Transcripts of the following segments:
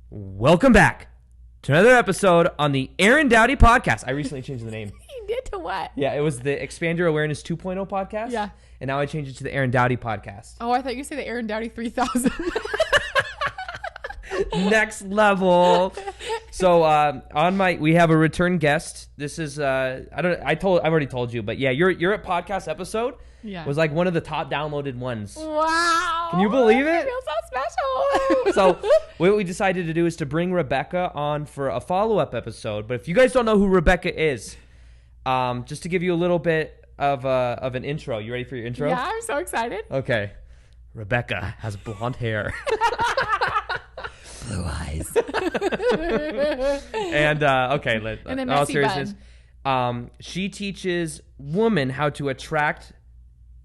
Welcome back to another episode on the Aaron Doughty podcast. I recently changed the name. You did to what? Yeah, it was the Expand Your Awareness 2.0 podcast. Yeah. And now I changed it to the Aaron Doughty podcast. Oh, I thought you said the Aaron Doughty 3000. Next level. So we have a return guest. This is I've already told you, but yeah, your podcast episode was like one of the top downloaded ones. Wow. Can you believe it? I feel so special. So what we decided to do is to bring Rebecca on for a follow-up episode. But if you guys don't know who Rebecca is, just to give you a little bit of an intro. You ready for your intro? Yeah, I'm so excited. Okay. Rebecca has blonde hair. Blue eyes. And and then messy seriousness. She teaches women how to attract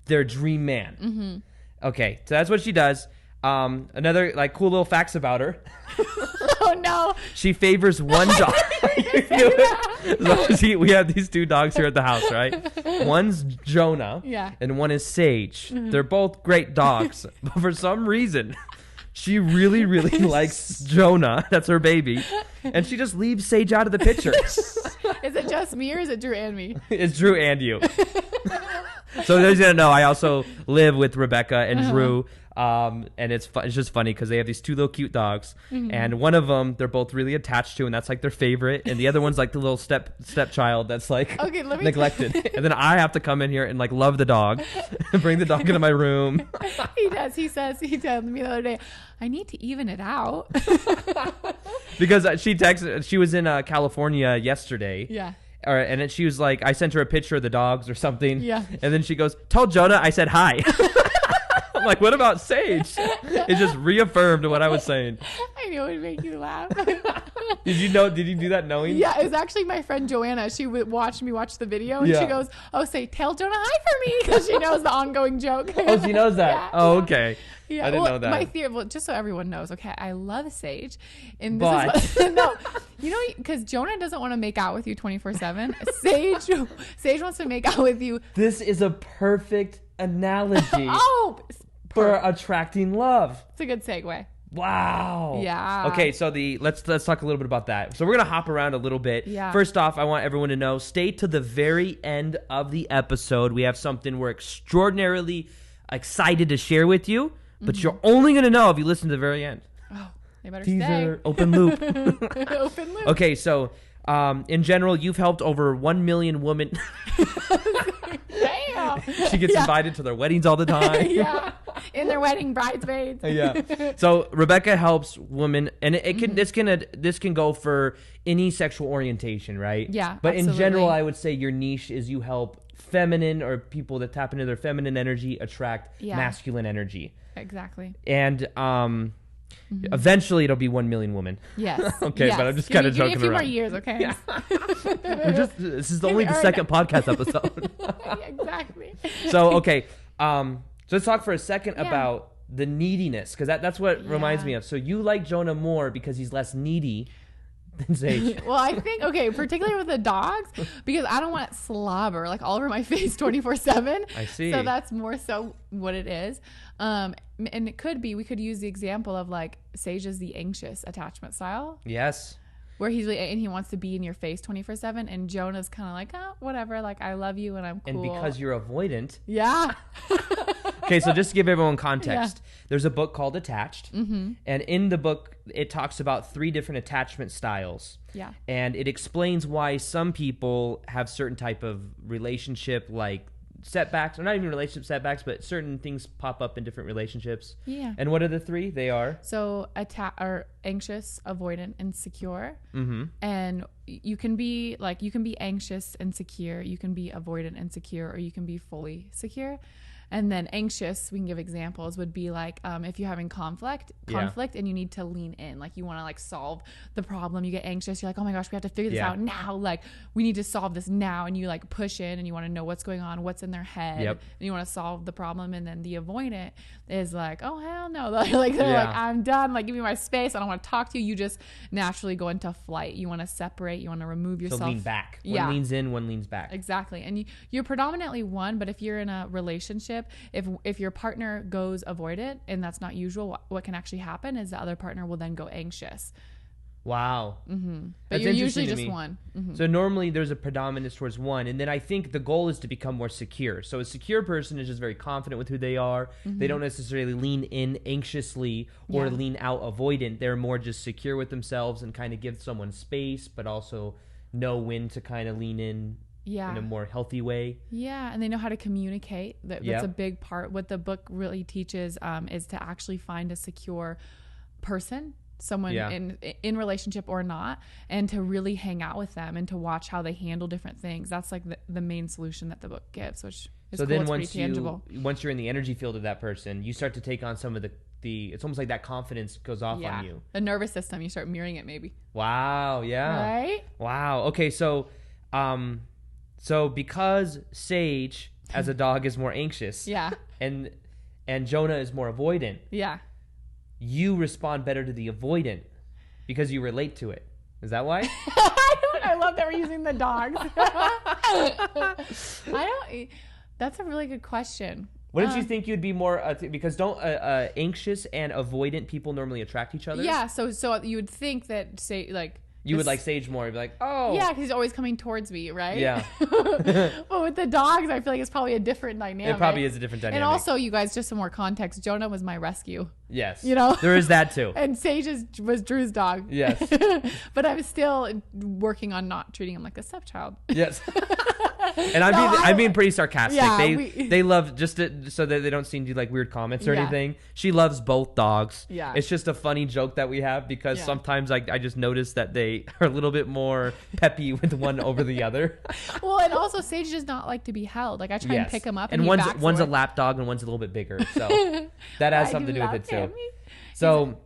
their dream man. Mm-hmm. Okay, so that's what she does. Another like cool little facts about her. Oh no. She favors one dog. So we have these two dogs here at the house, right? One's Jonah, and one is Sage. Mm-hmm. They're both great dogs, but for some reason, she really, really likes Jonah. That's her baby, and she just leaves Sage out of the picture. Is it just me or is it Drew and me? It's Drew and you. So those you don't know, I also live with Rebecca and Drew. And it's just funny because they have these two little cute dogs, and one of them they're both really attached to, and that's like their favorite, and the other one's like the little stepchild that's like neglected. And then I have to come in here and like love the dog, and bring the dog into my room. He does. He told me the other day, I need to even it out. Because she texted. She was in California yesterday. Yeah. And then she was like, I sent her a picture of the dogs or something. Yeah. And then she goes, tell Jonah I said hi. I'm like, what about Sage? It just reaffirmed what I was saying. I knew it would make you laugh. Did you do that knowing? Yeah, it was actually my friend Joanna. She would watch me watch the video, and she goes, oh, say, tell Jonah hi for me, because she knows the ongoing joke. Oh, she knows that? Yeah. Oh, okay. Yeah, I didn't know that. My theory, just so everyone knows, okay, I love Sage. And this is what, no, you know, because Jonah doesn't want to make out with you 24/7. Sage wants to make out with you. This is a perfect analogy for attracting love. It's a good segue. Wow. Yeah. Okay, so let's talk a little bit about that. So we're gonna hop around a little bit. Yeah. First off, I want everyone to know, stay to the very end of the episode. We have something we're extraordinarily excited to share with you, but you're only gonna know if you listen to the very end. Oh, they better Teaser, stay. open loop. Open loop. Okay, so in general, you've helped over 1 million women. Damn. She gets invited to their weddings all the time. Yeah. In their wedding, bridesmaids. Yeah. So Rebecca helps women, and it can this can go for any sexual orientation, right? Yeah. But absolutely. in general, I would say your niche is you help feminine or people that tap into their feminine energy attract masculine energy. Exactly. And eventually it'll be 1 million women. Yes. Okay, yes. but I'm just kind of joking around. Give me a few more years, okay? Yeah. This is only the second podcast episode. Exactly. So okay, so let's talk for a second about the neediness, because that's what reminds me of. So you like Jonah more because he's less needy than Sage. Well, I think, okay, particularly with the dogs, because I don't want slobber like all over my face 24/7. I see. So that's more so what it is. And it could be, we could use the example of like Sage is the anxious attachment style. Yes. Where he wants to be in your face 24/7, and Jonah's kind of like, oh, whatever, like I love you and I'm cool. And because you're avoidant. Yeah. Okay, so just to give everyone context, there's a book called Attached, and in the book it talks about 3 different attachment styles. Yeah. And it explains why some people have certain type of relationship like setbacks, or not even relationship setbacks, but certain things pop up in different relationships. Yeah. And what are the 3? They are? So anxious, avoidant, and secure. Mm-hmm. And you can be anxious and secure, you can be avoidant and secure, or you can be fully secure. And then anxious, we can give examples, would be like if you're having conflict and you need to lean in, like you want to like solve the problem, you get anxious, you're like, oh my gosh, we have to figure this out now, like we need to solve this now, and you like push in and you want to know what's going on, what's in their head, and you want to solve the problem. And then the avoidant is like, oh hell no, like they're like, I'm done, like give me my space, I don't want to talk to you. You just naturally go into flight, you want to separate, you want to remove yourself. So lean back. One leans in, one leans back. Exactly. And you're predominantly one, but if you're in a relationship relationship, if your partner goes avoidant, and that's not usual, what can actually happen is the other partner will then go anxious. Wow. But That's you're interesting usually to just me. one. So normally there's a predominance towards one. And then I think the goal is to become more secure. So a secure person is just very confident with who they are. They don't necessarily lean in anxiously or lean out avoidant. They're more just secure with themselves and kind of give someone space, but also know when to kind of lean in a more healthy way. Yeah, and they know how to communicate. That's a big part. What the book really teaches is to actually find a secure person, someone in relationship or not, and to really hang out with them and to watch how they handle different things. That's like the main solution that the book gives, which is so cool. then It's pretty tangible. once you're in the energy field of that person, you start to take on some of the it's almost like that confidence goes off on you. The nervous system, you start mirroring it maybe. Wow. Yeah. Right? Wow. Okay. So because Sage as a dog is more anxious, and Jonah is more avoidant, you respond better to the avoidant because you relate to it. Is that why? I love that we're using the dogs. That's a really good question. Wouldn't you think you'd be more because don't anxious and avoidant people normally attract each other? Yeah. So you would think that, say, like, you would like Sage more. You'd be like, oh. Yeah, because he's always coming towards me, right? Yeah. But with the dogs, I feel like it's probably a different dynamic. It probably is a different dynamic. And also, you guys, just some more context, Jonah was my rescue. Yes. You know? There is that too. And Sage was Drew's dog. Yes. But I'm still working on not treating him like a stepchild. Yes. And I'm being pretty sarcastic. Yeah, they love so that they don't seem to like weird comments or anything. She loves both dogs. Yeah. It's just a funny joke that we have because sometimes I just notice that they are a little bit more peppy with one over the other. Well, and also Sage does not like to be held. Like I try and pick him up, and one's a lap dog and one's a little bit bigger, so that has something to do with it too. So,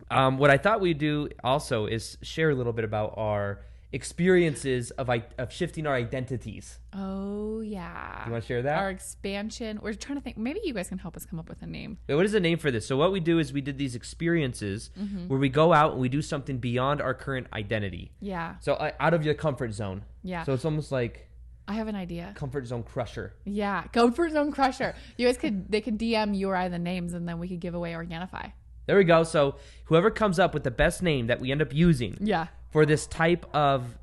what I thought we'd do also is share a little bit about our experiences of shifting our identities. Oh yeah. You want to share that? Our expansion. We're trying to think. Maybe you guys can help us come up with a name. What is the name for this? So what we do is we did these experiences where we go out and we do something beyond our current identity. Yeah. So out of your comfort zone. Yeah. So it's almost like I have an idea. Comfort zone crusher. Yeah. Comfort zone crusher. You guys could DM you or I the names, and then we could give away Organifi. There we go. So whoever comes up with the best name that we end up using. Yeah. For this type of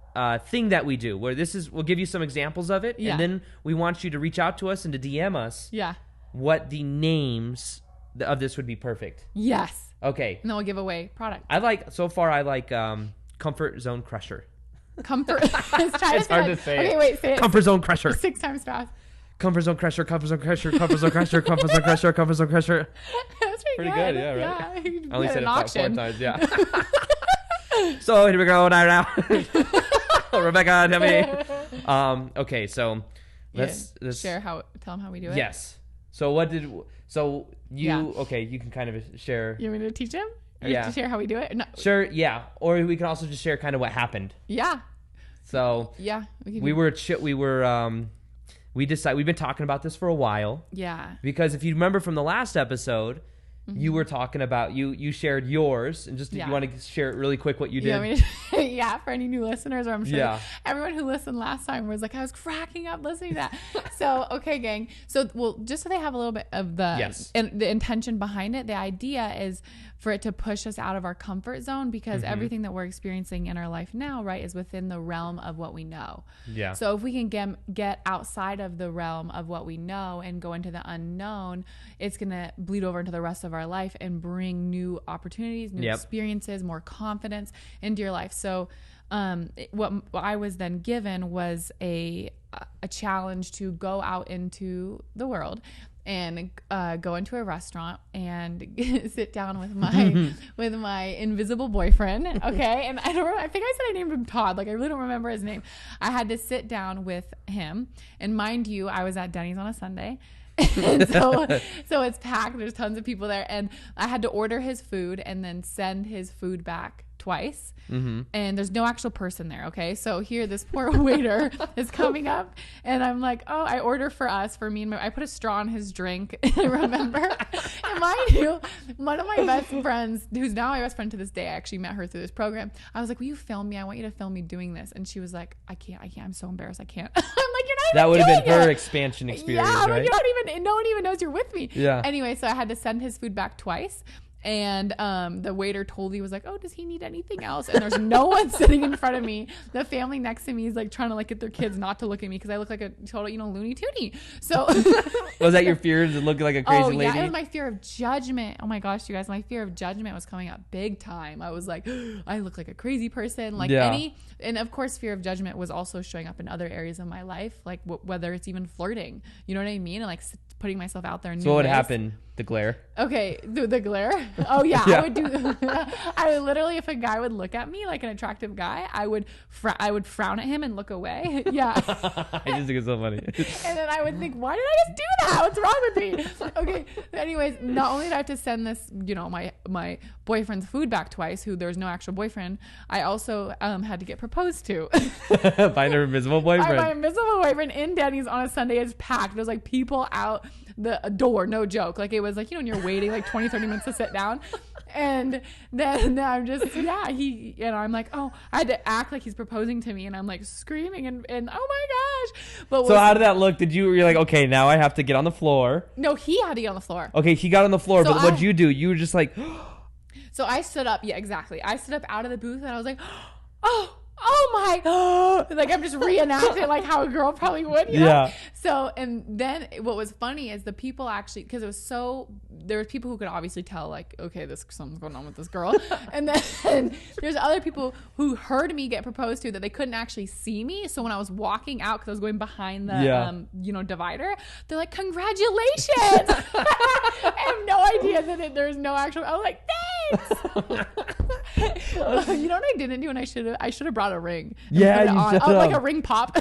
thing that we do, where we'll give you some examples of it, and then we want you to reach out to us and to DM us what the names of this would be perfect. Yes. Okay. And then we'll give away product. I like Comfort Zone Crusher. Comfort. It's hard to say. Okay, wait, say it. Comfort Zone Crusher. 6 times fast. Comfort Zone Crusher, Comfort Zone Crusher, Comfort Zone Crusher, Comfort Zone Crusher, Comfort Zone Crusher. That's pretty good, yeah, right? Yeah, I only said it 4 times, yeah. So here we go now. Rebecca, tell me. Okay, so let's tell them how we do it. Yes. So you can kind of share. You want me to teach him? Or Yeah. to share how we do it? No. Sure, yeah. Or we can also just share kind of what happened. Yeah. So yeah, we decided we've been talking about this for a while. Yeah. Because if you remember from the last episode, you were talking about you shared yours, and just you want to share it really quick what you did. Yeah, for any new listeners, or I'm sure everyone who listened last time was like, I was cracking up listening to that. So okay, gang. So just so they have a little bit of the intention behind it, the idea is for it to push us out of our comfort zone, because everything that we're experiencing in our life now, right, is within the realm of what we know. Yeah. So if we can get outside of the realm of what we know and go into the unknown, it's going to bleed over into the rest of our life and bring new opportunities, new experiences, more confidence into your life. So what I was then given was a challenge to go out into the world and go into a restaurant and sit down with my invisible boyfriend. Okay. And I think I said I named him Todd. Like, I really don't remember his name. I had to sit down with him. And mind you, I was at Denny's on a Sunday. And so it's packed. There's tons of people there. And I had to order his food and then send his food back twice. And there's no actual person there. Okay. So here, this poor waiter is coming up, and I'm like, oh, I order for me and I put a straw in his drink. I remember. And mind you, one of my best friends, who's now my best friend to this day, I actually met her through this program. I was like, will you film me? I want you to film me doing this. And she was like, I can't. I'm so embarrassed. I can't. I'm like, you're That would have been doing her it? expansion experience, Yeah, right? no one even knows you're with me. Yeah. Anyway, so I had to send his food back twice. And the waiter totally was like, oh, does he need anything else? And there's no one sitting in front of me. The family next to me is like trying to like get their kids not to look at me because I look like a total, Looney Tooney. So Was that your fears of looking like a crazy lady? Yeah, it was my fear of judgment. Oh my gosh, you guys, my fear of judgment was coming up big time. I was like, I look like a crazy person. Like and of course, fear of judgment was also showing up in other areas of my life, like whether it's even flirting. You know what I mean? And like putting myself out there in So new what ways. happened? The glare? Okay, the glare. Oh yeah, Yeah. I would do. I would literally, if a guy would look at me like an attractive guy, I would frown at him and look away. Yeah. I just think it's so funny. And then I would think, why did I just do that? What's wrong with me? Okay. Anyways, not only did I have to send this, my boyfriend's food back twice, who there's no actual boyfriend, I also had to get proposed to. Find her invisible boyfriend. My invisible boyfriend in Denny's on a Sunday is packed. There's like people out the door, no joke. Like it was like, when you're waiting like 20, 30 minutes to sit down. And then I'm just, I'm like, oh, I had to act like he's proposing to me. And I'm like screaming and oh my gosh. But so how did that look? You're like, okay, now I have to get on the floor. No, he had to get on the floor. Okay, he got on the floor, So but what'd you do? You were just like... So I stood up. Yeah, exactly. I stood up out of the booth and I was like, oh my, like I'm just reenacting like how a girl probably would, you know? Yeah. So, and then what was funny is the people actually, because there was people who could obviously tell like, okay, something's going on with this girl. And then there's other people who heard me get proposed to that they couldn't actually see me. So when I was walking out, because I was going behind the, divider, they're like, congratulations. I have no idea that there's no actual, I was like, thanks. You know what I didn't do, and I should have brought a ring. Yeah, you should have. Like a ring pop.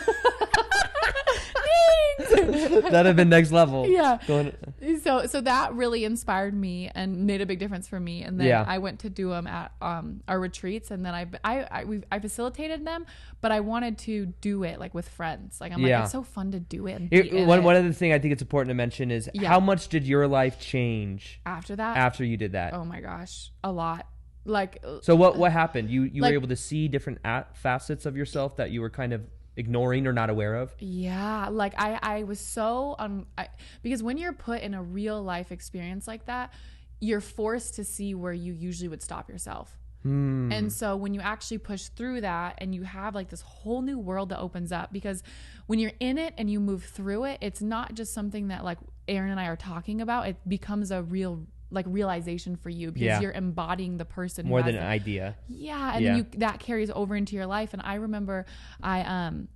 That'd have been next level. Yeah. So that really inspired me and made a big difference for me. And then I went to do them at our retreats, and then I facilitated them, but I wanted to do it like with friends. Like I'm like, it's so fun to do it. And one other thing I think it's important to mention is how much did your life change after that? After you did that? Oh my gosh, a lot. Like, so what happened? You were able to see different facets of yourself that you were kind of ignoring or not aware of? Yeah, like I was so because when you're put in a real life experience like that, you're forced to see where you usually would stop yourself. And so when you actually push through that and you have like this whole new world that opens up, because when you're in it and you move through it, it's not just something that like Aaron and I are talking about. It becomes a real realization for you, because you're embodying the person more than an idea. Yeah. And that carries over into your life. And I remember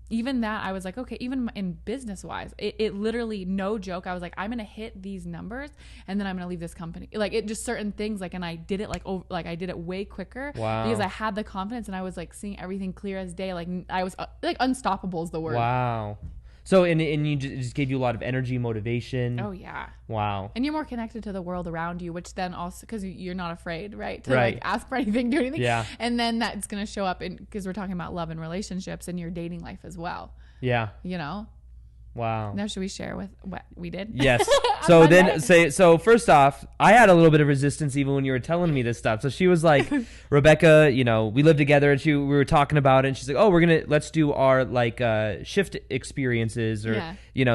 even that I was like, okay, even in business wise, it literally, no joke, I was like, I'm going to hit these numbers and then I'm going to leave this company. Like it just certain things, like, and I did it like I did it way quicker. Wow. Because I had the confidence and I was like seeing everything clear as day. Like I was like unstoppable is the word. Wow. So, and you just gave you a lot of energy, motivation. Oh, yeah. Wow. And you're more connected to the world around you, which then also, because you're not afraid, right? To like ask for anything, do anything. Yeah. And then that's going to show up because we're talking about love and relationships and your dating life as well. Yeah. You know? Wow. Now, should we share with what we did? Yes. So first off, I had a little bit of resistance even when you were telling me this stuff. So she was like, Rebecca, we lived together and we were talking about it, and she's like, oh, let's do our like shift experiences or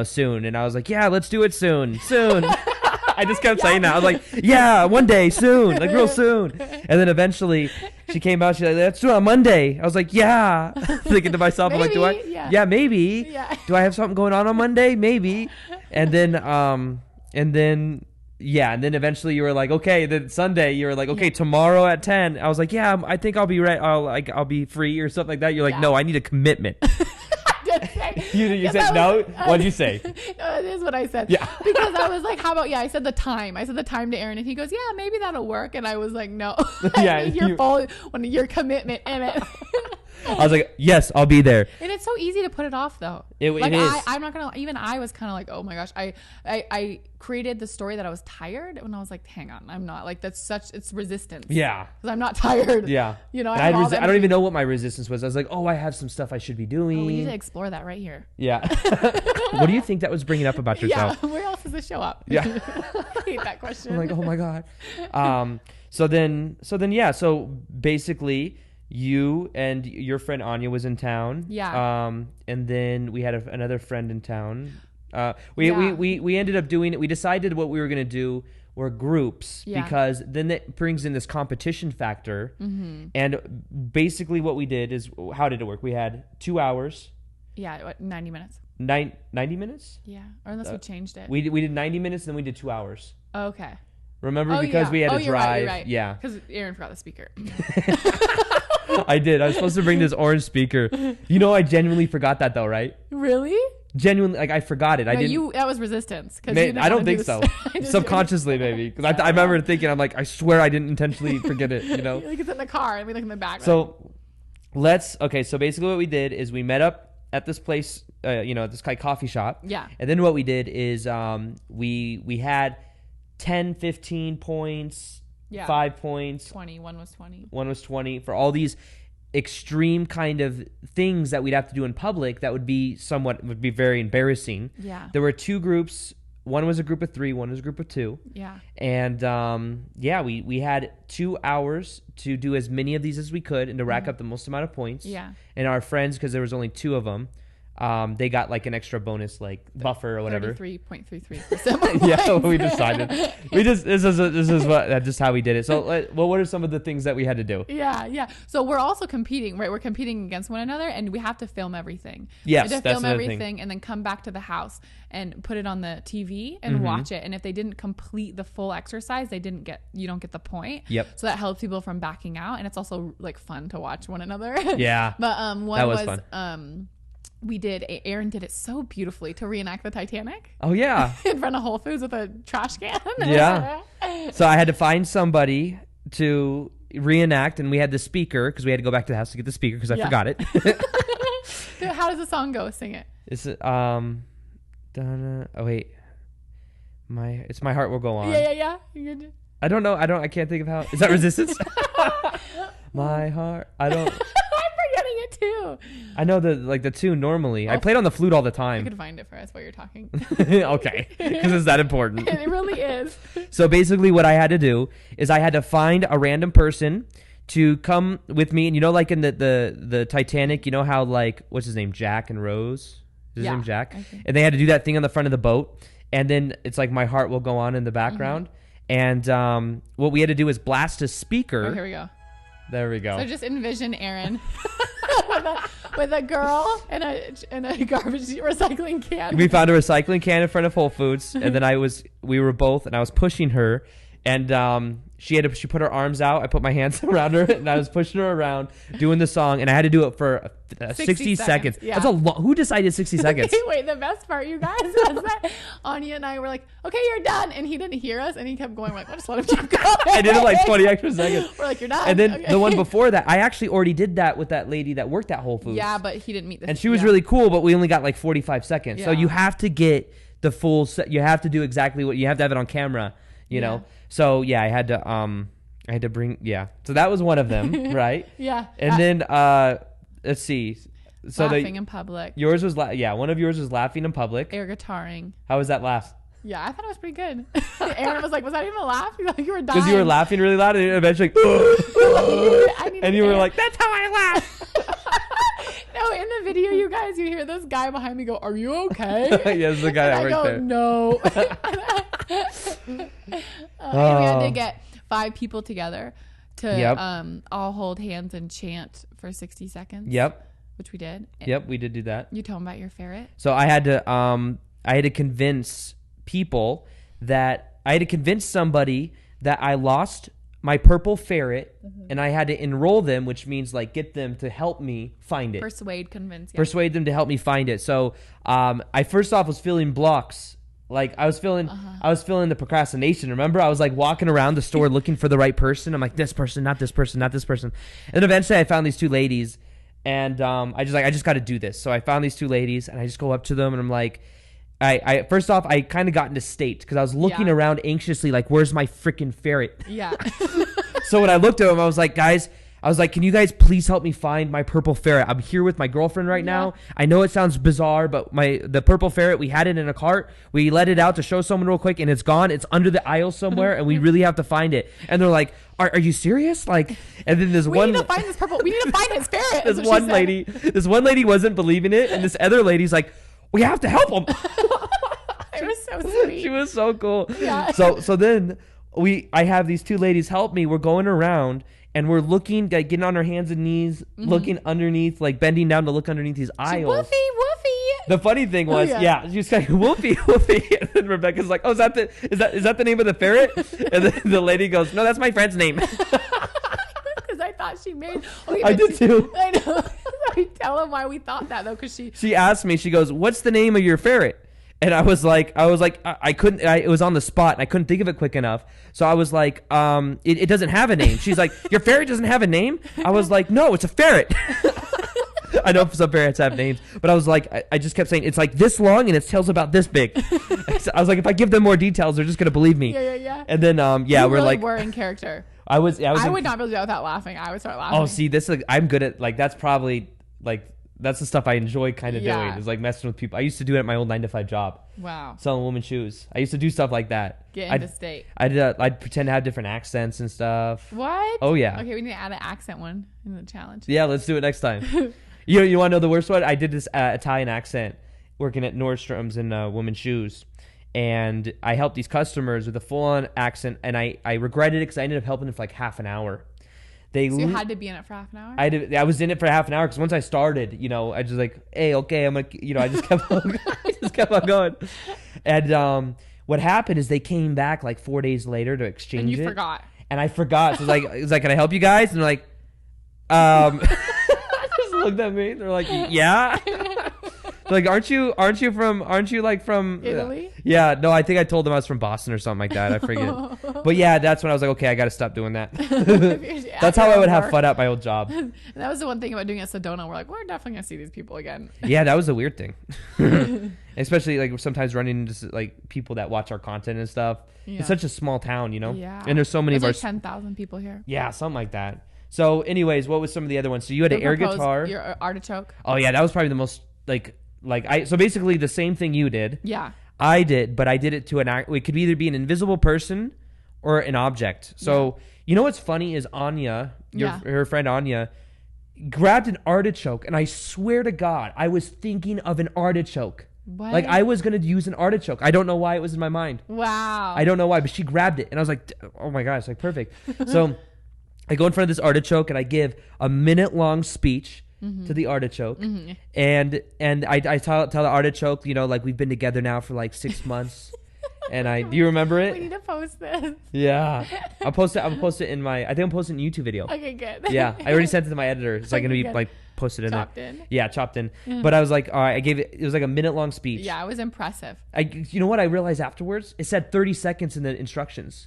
soon. And I was like, yeah, let's do it soon. I just kept saying that. I was like, yeah, one day, soon, like real soon. And then eventually she came out. She's like, let's do it on Monday. I was like, yeah. Thinking to myself, maybe, I'm like, do I? Yeah, maybe. Yeah. Do I have something going on Monday? Maybe. And then eventually you were like, okay. Then Sunday you were like, okay, tomorrow at 10. I was like, yeah, I think I'll be right. I'll be free or something like that. You're like, no, I need a commitment. You said no? What did you say? No, it is what I said. Yeah. Because I was like, how about, I said the time. I said the time to Aaron, and he goes, yeah, maybe that'll work. And I was like, no. Yeah. Your commitment in it. I was like, yes, I'll be there. And it's so easy to put it off, though. It is. I'm not going to, even I was kind of like, oh my gosh. I created the story that I was tired, when I was like, hang on, I'm not. Like, it's resistance. Yeah. Because I'm not tired. Yeah. I don't even know what my resistance was. I was like, oh, I have some stuff I should be doing. Oh, we need to explore that right here. Yeah. What do you think that was bringing up about yourself? Yeah. Where else does this show up? Yeah. I hate that question. I'm like, oh my God. So basically you and your friend Anya was in town. Yeah. And then we had another friend in town. We ended up doing it. We decided what we were going to do were groups because then that brings in this competition factor. Mm-hmm. And basically what we did is, how did it work? We had 2 hours. Yeah, 90 minutes. 90 minutes? Yeah, or unless we changed it. We did 90 minutes, then we did 2 hours. Okay. Remember, because we had to drive. You're right. Yeah. Because Aaron forgot the speaker. I did. I was supposed to bring this orange speaker. You know, I genuinely forgot that though, right? Really? Genuinely, like I forgot it. No, I didn't. That was resistance. I don't think so. Subconsciously, maybe. Because I remember thinking, I'm like, I swear I didn't intentionally forget it. You know. Like it's in the car, and we look in the back. So So basically, what we did is we met up at this place, this coffee shop. Yeah. And then what we did is we had 10, 15 points. Yeah. 5 points. 20. One was 20. One was 20 for all these extreme kind of things that we'd have to do in public that would be very embarrassing. Yeah. There were 2 groups. One was a group of 3. One was a group of 2. Yeah. And we had 2 hours to do as many of these as we could and to rack up the most amount of points. Yeah. And our friends, because there was only 2 of them, they got like an extra bonus, like buffer or whatever. 33.33%. Yeah, we decided. This is just how we did it. So, what are some of the things that we had to do? Yeah. So we're also competing, right? We're competing against one another, and we have to film everything. Yes, we have to that's film another everything, thing. and then come back to the house and put it on the TV and watch it. And if they didn't complete the full exercise, you don't get the point. Yep. So that helps people from backing out, and it's also like fun to watch one another. Yeah. But that was fun. Aaron did it so beautifully to reenact the Titanic. Oh yeah. In front of Whole Foods with a trash can. Yeah. So I had to find somebody to reenact, and we had the speaker because we had to go back to the house to get the speaker because I forgot it. How does the song go? Sing it. It's oh wait. It's My Heart Will Go On. Yeah. I don't know. I can't think of how. Is that Resistance? My heart. I don't. It too. I know the tune normally. I played on the flute all the I time. could find it for us while you're talking. Okay, because it's that important. It really is. So basically what I had to do is I had to find a random person to come with me. And like in the Titanic, you know how what's his name? Jack and Rose? Is his name Jack? Okay. And they had to do that thing on the front of the boat. And then it's like My Heart Will Go On in the background. Mm-hmm. And what we had to do is blast a speaker. Oh, here we go. There we go. So just envision Aaron with a girl and a garbage recycling can. We found a recycling can in front of Whole Foods, and then I was pushing her, and she put her arms out. I put my hands around her, and I was pushing her around doing the song, and I had to do it for 60 seconds. Yeah. That's a lot. Who decided 60 seconds? Wait, the best part, you guys, was that Anya and I were like, okay, you're done. And he didn't hear us, and he kept going, like, well, just let him keep going. I did it like 20 extra seconds. We're like, you're done. And then the one before that, I actually already did that with that lady that worked at Whole Foods. Yeah, but he didn't meet the. And she was really cool, but we only got like 45 seconds. Yeah. So you have to get the full set. You have to do exactly what you have to have it on camera, you know? So yeah, I had to bring, so that was one of them, right? Yeah. And then, let's see. So laughing in public. Yours was, one of yours was laughing in public. Air guitaring. How was that laugh? Yeah, I thought it was pretty good. Aaron was like, was that even a laugh? Like, you were dying. Because you were laughing really loud, and eventually, and you were like, that's how I laugh. No, in the video, you guys, you hear this guy behind me go, are you okay? Yes, the guy that worked there. No. And we had to get 5 people together to all hold hands and chant for 60 seconds. Yep. Which we did. Yep, we did do that. You told them about your ferret? So I had to convince people that I had to convince somebody that I lost my purple ferret, and I had to enroll them, which means like get them to help me find it. Persuade, convince. Yeah. Persuade them to help me find it. So I first off was feeling blocks. Like I was feeling the procrastination. Remember, I was like walking around the store looking for the right person. I'm like, this person, not this person, not this person. And then eventually I found these 2 ladies, and I just got to do this. So I found these 2 ladies, and I just go up to them, and I'm like, I first off, I kind of got into state because I was looking around anxiously, like, where's my freaking ferret? Yeah. So when I looked at them, I was like, guys, I was like, can you guys please help me find my purple ferret? I'm here with my girlfriend right now. I know it sounds bizarre, but the purple ferret, we had it in a cart. We let it out to show someone real quick, and it's gone. It's under the aisle somewhere, and we really have to find it. And they're like, are you serious? Like, and then we need to find this purple. We need to find his ferret. This one lady wasn't believing it, and this other lady's like, we have to help him. It was so sweet. She was so cool. Yeah. So then I have these two ladies help me. We're going around and we're looking, like, getting on our hands and knees, looking underneath, like bending down to look underneath these aisles. Woofy. The funny thing was, she was like, woofy. And then Rebecca's like, oh, is that the name of the ferret? And then the lady goes, no, that's my friend's name. Because I thought she made. I did too. I know. I tell him why we thought that though, because she asked me. She goes, what's the name of your ferret? And I was like, I couldn't. It was on the spot, and I couldn't think of it quick enough. So I was like, it doesn't have a name. She's like, your ferret doesn't have a name? I was like, no, it's a ferret. I know some ferrets have names, but I was like, I just kept saying it's like this long and its tail's about this big. I was like, if I give them more details, they're just gonna believe me. Yeah. And then we're in character. I would not be able to do that without laughing. I would start laughing. Oh, see, I'm good at, like, that's probably like. That's the stuff I enjoy kind of doing, is like messing with people. I used to do it at my old 9-to-5 job. Wow. Selling women's shoes. I used to do stuff like that. Get into state. I'd pretend to have different accents and stuff. What? Oh, yeah. Okay, we need to add an accent one in the challenge. Yeah, let's do it next time. You want to know the worst one? I did this Italian accent working at Nordstrom's in women's shoes. And I helped these customers with a full-on accent, and I regretted it because I ended up helping them for like half an hour. So you had to be in it for half an hour? I was in it for half an hour because once I started, I just like, hey, okay, I'm like, I just kept on going. And what happened is they came back like 4 days later to exchange it. And you forgot. And I forgot. So it was like, can I help you guys? And they're like, just looked at me. They're like, yeah. Like, aren't you from Italy? Yeah, no, I think I told them I was from Boston or something like that. I forget. But yeah, that's when I was like, okay, I got to stop doing that. That's how I would have fun at my old job. And that was the one thing about doing it at Sedona. We're like, we're definitely going to see these people again. Yeah, that was a weird thing. Especially like sometimes running into like people that watch our content and stuff. Yeah. It's such a small town, Yeah. And there's so many there's like 10,000 people here. Yeah, something like that. So anyways, what was some of the other ones? So you had an air guitar. Your artichoke. Oh yeah, that was probably the most so basically the same thing you did. Yeah. I did, but I did it to it could either be an invisible person or an object. So you know what's funny is Anya, her friend Anya, grabbed an artichoke, and I swear to God, I was thinking of an artichoke. What? Like I was gonna use an artichoke. I don't know why it was in my mind. Wow. I don't know why, but she grabbed it, and I was like, oh my gosh, like perfect. So I go in front of this artichoke, and I give a minute-long speech. To the artichoke, and I tell the artichoke, like we've been together now for like 6 months, and do you remember it? We need to post this. Yeah, I'll post it in I think I'm posting a YouTube video. Okay, good. Yeah, I already sent it to my editor. It's like gonna be like posted in chopped there. In. Yeah, chopped in. But I was like, all right, I gave it was like a minute-long speech. Yeah, it was impressive. You know what I realized afterwards? It said 30 seconds in the instructions.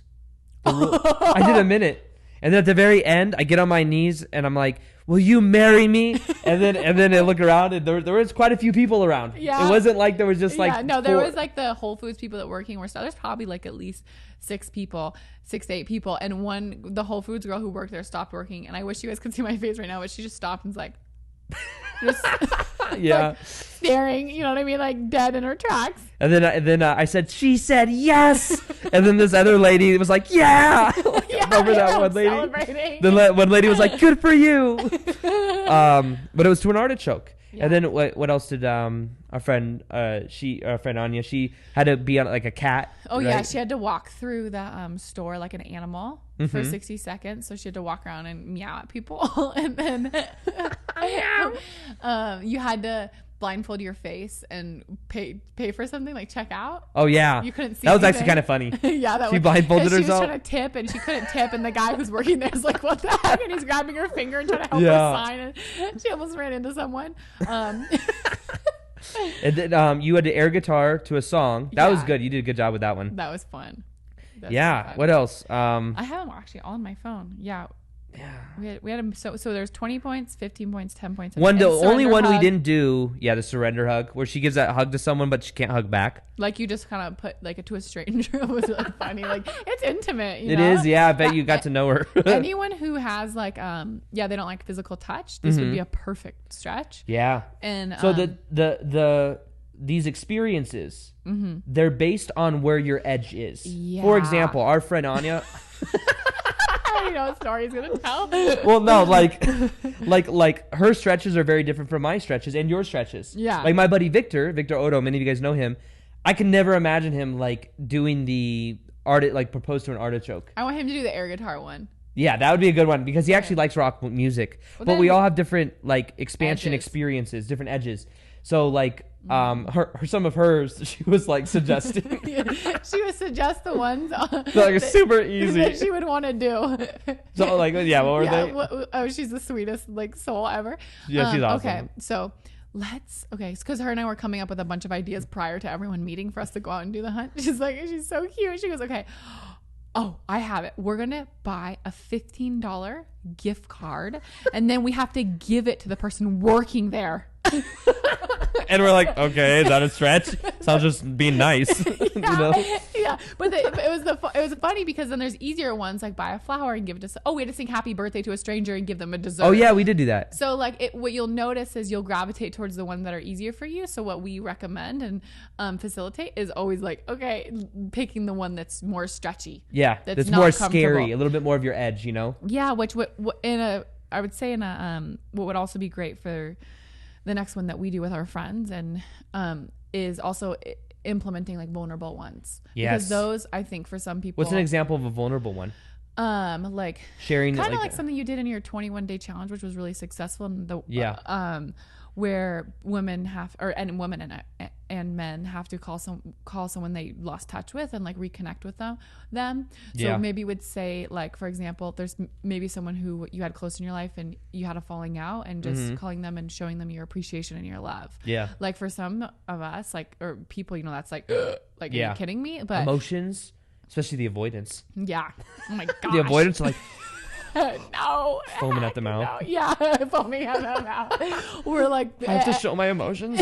I did a minute. And then at the very end, I get on my knees and I'm like, will you marry me? And then I look around and there was quite a few people around. Yeah. It wasn't like there was just like there was like the Whole Foods people that working were still. There's probably like at least 6 to 8 people. And the Whole Foods girl who worked there stopped working. And I wish you guys could see my face right now, but she just stopped and was like, just like staring, you know what I mean, like dead in her tracks. And then I said, she said yes. And then this other lady was like, yeah. Remember that one lady? Celebrating. The one lady was like, good for you. But it was to an artichoke. Yeah. And then what else did our friend Anya, she had to be on like a cat. Oh right? Yeah, she had to walk through the store like an animal for 60 seconds. So she had to walk around and meow at people. And then you had to blindfold your face and pay for something, like check out. Oh yeah, you couldn't see. That was anything. Actually kind of funny. Yeah, she blindfolded herself. She was trying to tip and she couldn't tip, and the guy who's working there is like, "What the heck?" And he's grabbing her finger and trying to help her sign, and she almost ran into someone. And then you had to air guitar to a song. That was good. You did a good job with that one. That was fun. Fun. What else? I have them actually all on my phone. Yeah. We had so there's 20 points, 15 points, 10 points. The only one hug. we didn't do, the surrender hug, where she gives that hug to someone, but she can't hug back. Like you just kind of put like it to a stranger. It was really funny. Like it's intimate. It is, yeah. I bet you got to know her. Anyone who has like, they don't like physical touch. This would be a perfect stretch. Yeah. And so these experiences, they're based on where your edge is. Yeah. For example, our friend Anya. You know what story he's gonna tell. Well, no, like her stretches are very different from my stretches and your stretches. Yeah. Like my buddy Victor Odo, many of you guys know him. I can never imagine him like doing the propose to an artichoke. I want him to do the air guitar one. Yeah, that would be a good one because he actually likes rock music. Well, but we all have different like expansion experiences, different edges. So like some of hers, she was like suggesting. She would suggest the ones like super easy that she would want to do. So like what were they? She's the sweetest like soul ever. Yeah, she's awesome. Okay, so because her and I were coming up with a bunch of ideas prior to everyone meeting for us to go out and do the hunt. She's so cute. She goes, okay. Oh, I have it. We're going to buy a $15 gift card and then we have to give it to the person working there. And we're like, okay, is that a stretch? Sounds just being nice. Yeah. But it was funny because then there's easier ones like buy a flower and give it to. We had to sing happy birthday to a stranger and give them a dessert. Oh yeah, we did do that. So like what you'll notice is you'll gravitate towards the ones that are easier for you. So what we recommend and facilitate is always like, okay, picking the one that's more stretchy. Yeah, that's more scary, a little bit more of your edge, you know? Yeah, which I would say what would also be great for the next one that we do with our friends and is also implementing like vulnerable ones. Yes. Because those, I think for some people. What's an example of a vulnerable one? Like sharing kind of like something you did in your 21-day challenge, which was really successful. And where women and men have to call someone they lost touch with and like reconnect with them. So maybe would say like, for example, there's maybe someone who you had close in your life and you had a falling out and just calling them and showing them your appreciation and your love. Yeah. Like for some of us, like, or people, you know, that's like, like, are you kidding me? But emotions, especially the avoidance. Yeah. Oh my gosh. The avoidance, like, no. Foaming at the mouth. No. Yeah, foaming at the mouth. We're like, I have to show my emotions.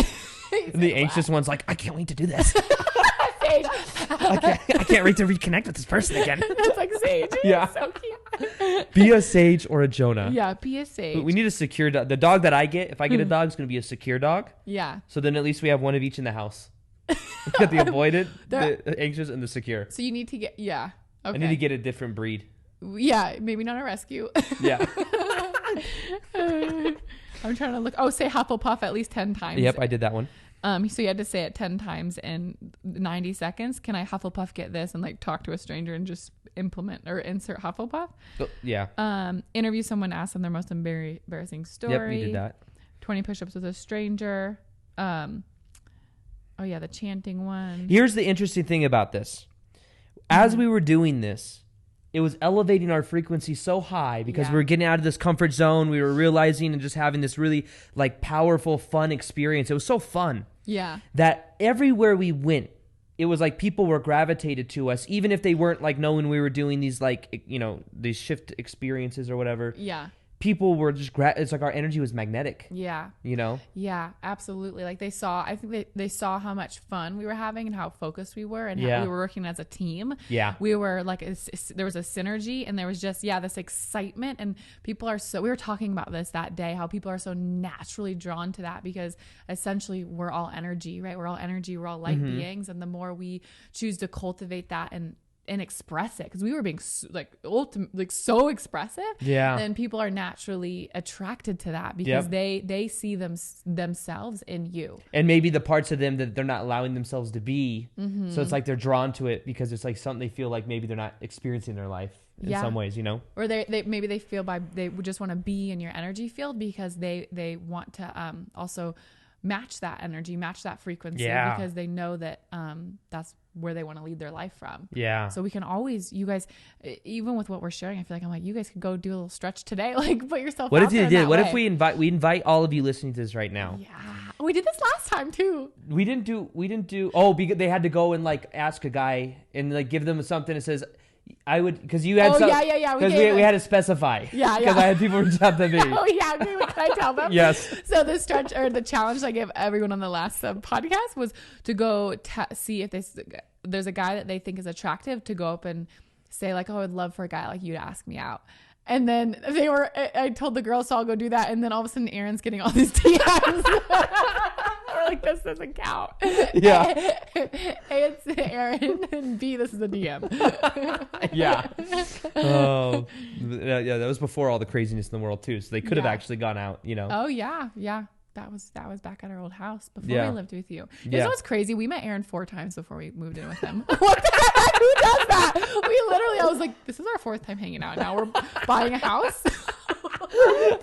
And the anxious one's like, I can't wait to do this. Sage. I can't wait to reconnect with this person again. It's like Sage. Yeah. So cute. Be a Sage or a Jonah. Yeah, be a Sage. We need a secure dog. The dog that I get, if I get a dog, is going to be a secure dog. Yeah. So then at least we have one of each in the house. We got the avoided, the anxious, and the secure. So you need to get, Okay. I need to get a different breed. Yeah, maybe not a rescue. Yeah. I'm trying to look. Say Hufflepuff at least 10 times. Yep, I did that one. So you had to say it 10 times in 90 seconds. Can I Hufflepuff get this and like talk to a stranger and just implement or insert Hufflepuff? Yeah. Interview someone, ask them their most embarrassing story. Yep, we did that. 20 push-ups with a stranger. The chanting one. Here's the interesting thing about this. As we were doing this, it was elevating our frequency so high because we were getting out of this comfort zone. We were realizing and just having this really like powerful, fun experience. It was so fun. Yeah. That everywhere we went, it was like people were gravitated to us, even if they weren't like knowing we were doing these like, you know, these shift experiences or whatever. Yeah. People were just it's like our energy was magnetic. Yeah. You know? Yeah, absolutely. Like I think they saw how much fun we were having and how focused we were and how we were working as a team. Yeah. We were like, there was a synergy and there was just, this excitement, and people are we were talking about this that day, how people are so naturally drawn to that because essentially we're all energy, right? We're all energy, we're all light beings. And the more we choose to cultivate that and express it, because we were being so expressive, then people are naturally attracted to that because they see themselves in you, and maybe the parts of them that they're not allowing themselves to be. So it's like they're drawn to it because it's like something they feel like maybe they're not experiencing in their life in some ways, you know, or they maybe they feel they would just want to be in your energy field because they want to also match that energy, match that frequency, because they know that that's where they want to lead their life from. Yeah. So we can always, you guys, even with what we're sharing, I feel like I'm like, you guys could go do a little stretch today, like put yourself what out there. What if we invite all of you listening to this right now? Yeah. We did this last time too. We didn't do because they had to go and like ask a guy and like give them something that says, I would, because you had yeah. Because we had to specify. Yeah. Because I had people reach out to me. Oh yeah, can I tell them? Yes. So the stretch or the challenge I gave everyone on the last podcast was to go see if there's a guy that they think is attractive, to go up and say like, oh, I'd love for a guy like you to ask me out. And then I told the girls to all go do that. And then all of a sudden Aaron's getting all these DMs. We're like, this doesn't count. Yeah. A, it's Aaron, and B, this is a DM. Yeah. Oh, yeah. That was before all the craziness in the world too. So they could have actually gone out, Oh yeah. That was back at our old house before we lived with you. Yeah. What's crazy? We met Aaron 4 times before we moved in with him. What the heck? Who does that? I was like, this is our 4th time hanging out. Now we're buying a house.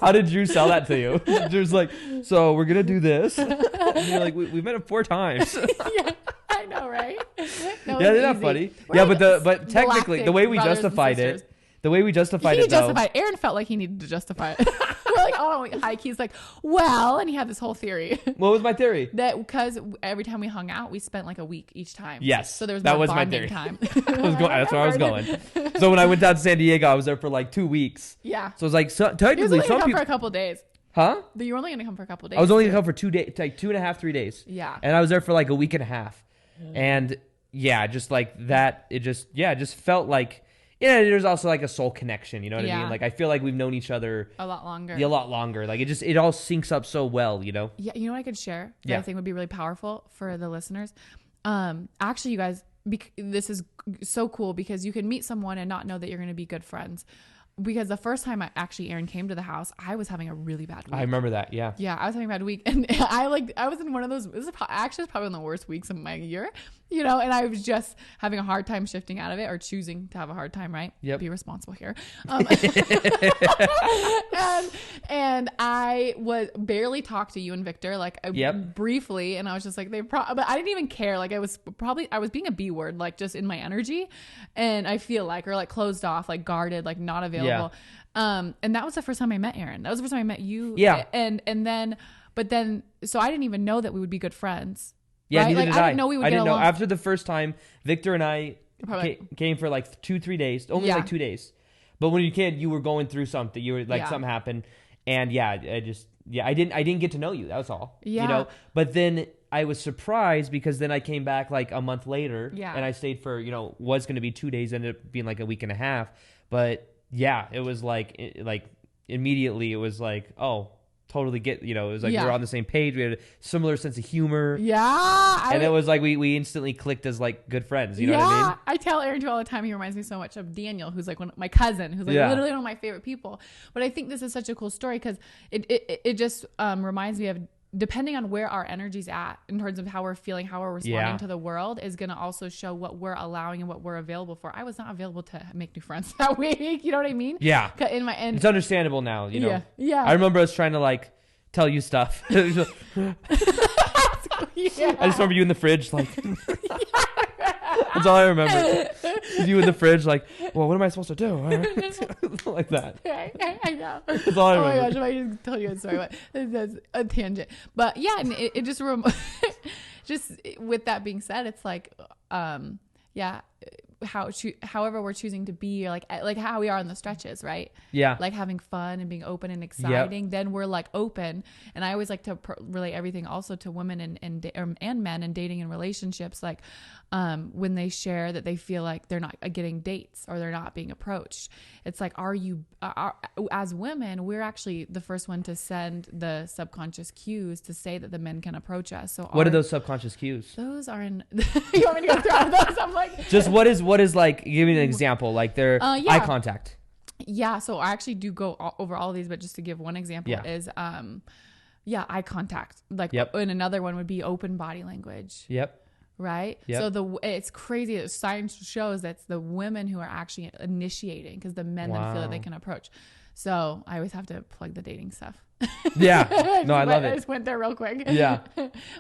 How did Drew sell that to you? Drew's like, so we're gonna do this. And you're like, we met him 4 times. Yeah, I know, right? Yeah, isn't that funny? Yeah, but technically, the way we justified it. Aaron felt like he needed to justify it. We're like, oh, Ike. He's like, well, and he had this whole theory. What was my theory? That because every time we hung out, we spent like a week each time. Yes. So there was that more was bonding my theory. time. That's where I was going. So when I went down to San Diego, I was there for like 2 weeks. Yeah. So it was like, technically, he was only some come people for a couple days. Huh? You were only going to come for a couple days. I was only going to come for 2 days, like 2.5, 3 days. Yeah. And I was there for like a week and a half. And yeah, just like that, it just felt like, there's also like a soul connection, you know what I mean? Like I feel like we've known each other a lot longer. Like it all syncs up so well, Yeah, you know what I could share that I think would be really powerful for the listeners? Actually, you guys, this is so cool because you can meet someone and not know that you're going to be good friends. Because the first time Aaron came to the house, I was having a really bad week. I remember that. Yeah. Yeah, I was having a bad week, and I was in one of those. This is probably one of the worst weeks of my year, and I was just having a hard time shifting out of it, or choosing to have a hard time. Right? Yep. Be responsible here. And I was barely talked to you and Victor, like briefly, and I was just like but I didn't even care. Like I was being a B word, like just in my energy, and I feel like or like closed off, like guarded, like not available. Yeah. And that was the first time I met Aaron. That was the first time I met you. Yeah. But then, so I didn't even know that we would be good friends. Yeah, right? neither did I. I didn't know we would get along. After the first time, Victor and I came for like 2-3 days, only like 2 days. But when you came, you were going through something. You were like something happened, and I didn't get to know you. That was all. Yeah. But then I was surprised because then I came back like a month later. Yeah. And I stayed for was going to be 2 days, ended up being like a week and a half, but. Yeah, it was like immediately it was like, oh, totally get, it was like we're on the same page. We had a similar sense of humor. Yeah. And it was like we instantly clicked as like good friends. You know what I mean? I tell Aaron too all the time. He reminds me so much of Daniel, who's like my cousin, who's like literally one of my favorite people. But I think this is such a cool story because it just reminds me of, depending on where our energy's at in terms of how we're feeling, how we're responding to the world, is going to also show what we're allowing and what we're available for. I was not available to make new friends that week. You know what I mean? Yeah. It's understandable now, Yeah. I remember us trying to like tell you stuff. I just remember you in the fridge, like. That's all I remember. You in the fridge, like, well, what am I supposed to do? Like that. I know. That's all I remember. Oh my gosh, if I just tell you a story, but that's a tangent. But yeah, and it just just with that being said, it's like, however we're choosing to be, or like how we are in the stretches, right? Yeah. Like having fun and being open and exciting. Then we're like open. And I always like to relate everything also to women and men and dating and relationships. Like when they share that they feel like they're not getting dates or they're not being approached. It's like, as women, we're actually the first one to send the subconscious cues to say that the men can approach us. So what are those subconscious cues? Those are in. You want me to go through all of those? I'm like, just what is like? Give me an example. Like their eye contact. Yeah. So I actually do go over all of these, but just to give one example is eye contact. Like and another one would be open body language. Yep. Right. Yep. So it's crazy that science shows that's the women who are actually initiating, because the men then feel that they can approach. So I always have to plug the dating stuff. Yeah. No, I love it. I just went there real quick. Yeah.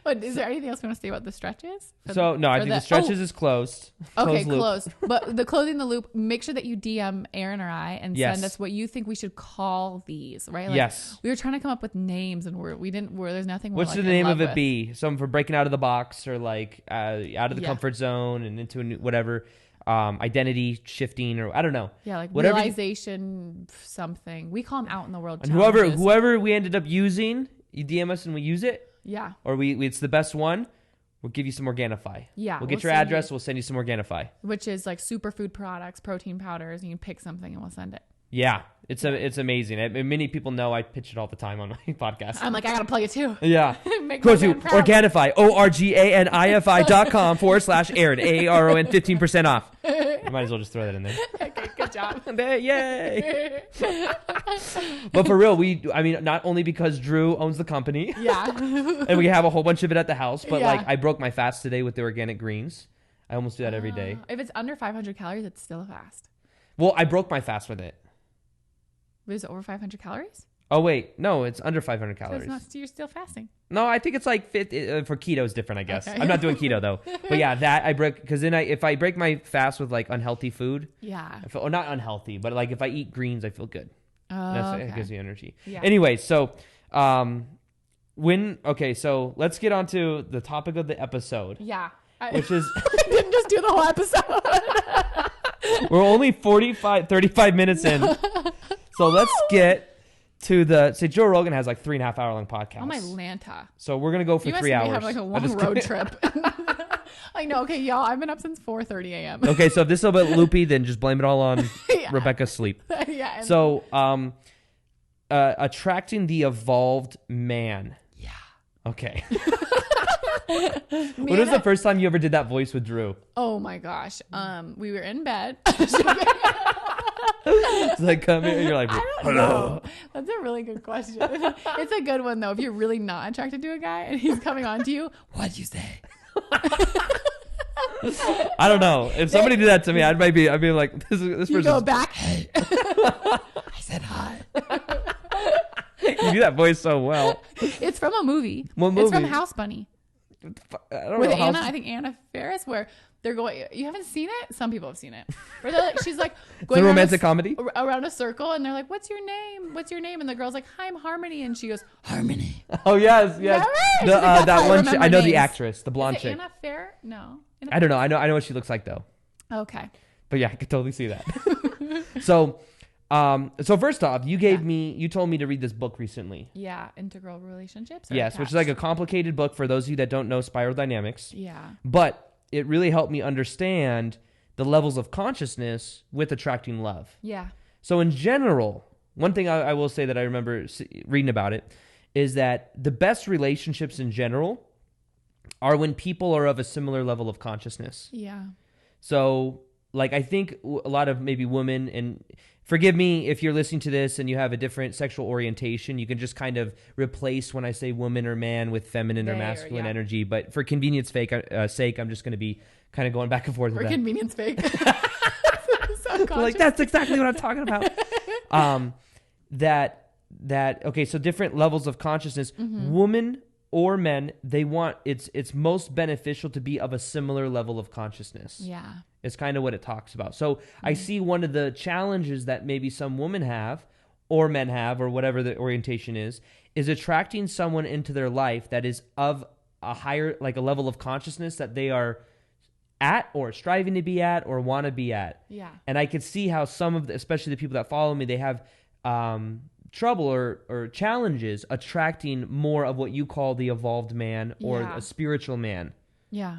But is there anything else you want to say about the stretches? I think the stretches is closed. Okay, closed. But the closing the loop, make sure that you DM Aaron or I and send us what you think we should call these, right? Like, yes. We were trying to come up with names and there's nothing. What's the name of it be? Something for breaking out of the box, or like out of the comfort zone and into a new whatever. identity shifting, or I don't know. Yeah, like whatever realization something. We call them out in the world and challenges. whoever we ended up using, you DM us and we use it. Yeah. Or it's the best one. We'll give you some Organifi. Yeah. We'll get your address. We'll send you some Organifi. Which is like superfood products, protein powders. You can pick something and we'll send it. Yeah. It's amazing. Many people know I pitch it all the time on my podcast. I'm like, I got to plug it too. Yeah. Go to Organifi, ORGANIFI.com/Aaron, AARON, 15% off. You might as well just throw that in there. Okay, good job. Yay. But for real, not only because Drew owns the company. Yeah. And we have a whole bunch of it at the house, but Yeah. like I broke my fast today with the organic greens. I almost do that every day. If it's under 500 calories, it's still a fast. Well, I broke my fast with it. Is it over 500 calories? Oh, wait. No, it's under 500 So calories. you're still fasting. No, I think it's like 50. For keto is different, I guess. Okay. I'm not doing keto, though. But yeah, that I break. Because then if I break my fast with like unhealthy food. Yeah. I feel, or not unhealthy, but like if I eat greens, I feel good. Oh, It gives me energy. Yeah. Anyway, so so let's get on to the topic of the episode. Yeah. Which is... didn't just do the whole episode. We're only 35 minutes in. So let's get to so Joe Rogan has like 3.5 hour long podcast. Oh my Lanta. So we're going to go for 3 hours. You have like a long road trip. I know. Okay, y'all, I've been up since 4:30 a.m. Okay, so if this is a bit loopy, then just blame it all on Yeah. Rebecca's sleep. Yeah. So, attracting the evolved man. Yeah. Okay. When was the first time you ever did that voice with Drew? Oh my gosh. We were in bed. It's like, come here, and you're like, I don't hello. know. That's a really good question. It's a good one though. If you're really not attracted to a guy and he's coming on to you, what'd you say? I don't know. If somebody did that to me, I'd be like, this You person's... go back. Hey. I said hi. You do that voice so well. It's from a movie. What movie? It's from House Bunny. I don't With know. I think Anna Faris, where they're going. You haven't seen it? Some people have seen it. Where they're like, she's like going It's a romantic comedy? around a circle, and they're like, "What's your name? What's your name?" And the girl's like, "Hi, I'm Harmony," and she goes, "Harmony." Oh yes, yes. She's like, "That's how I That one. remember I know the names." actress, the blonde Is it chick. Anna Fair? No. I don't know. I know what she looks like though. Okay. But yeah, I could totally see that. So first off, you told me to read this book recently. Yeah, integral relationships. Yes, which is like a complicated book for those of you that don't know spiral dynamics. Yeah. But it really helped me understand the levels of consciousness with attracting love. Yeah. So in general, one thing I will say that I remember reading about it is that the best relationships in general are when people are of a similar level of consciousness. Yeah. So, like, I think a lot of maybe women, and forgive me if you're listening to this and you have a different sexual orientation, you can just kind of replace when I say woman or man with feminine or masculine energy. But for convenience sake, I'm just going to be kind of going back and forth with For that. convenience sake. Like, that's exactly what I'm talking about. Okay, so different levels of consciousness. Mm-hmm. Women or men, it's most beneficial to be of a similar level of consciousness. Yeah. It's kind of what it talks about. So I see one of the challenges that maybe some women have or men have, or whatever the orientation is attracting someone into their life that is of a higher, like a level of consciousness that they are at or striving to be at or want to be at. Yeah. And I could see how some of especially the people that follow me, they have trouble or challenges attracting more of what you call the evolved man or a spiritual man. Yeah.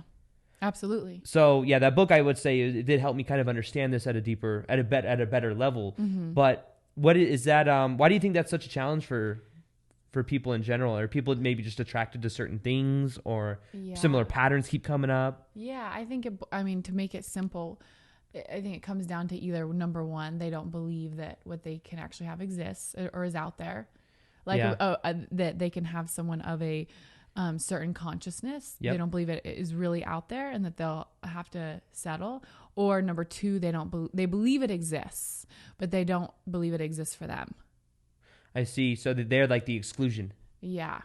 Absolutely. So yeah, that book, I would say, it did help me kind of understand this at a better level. Mm-hmm. But what is that? Why do you think that's such a challenge for people in general? Are people maybe just attracted to certain things, or similar patterns keep coming up? Yeah, I think to make it simple, I think it comes down to either number one, they don't believe that what they can actually have exists or is out there, like that they can have someone of a certain consciousness. Yep. They don't believe it is really out there and that they'll have to settle. Or number two, they believe it exists, but they don't believe it exists for them. I see. So that they're like the exclusion. Yeah,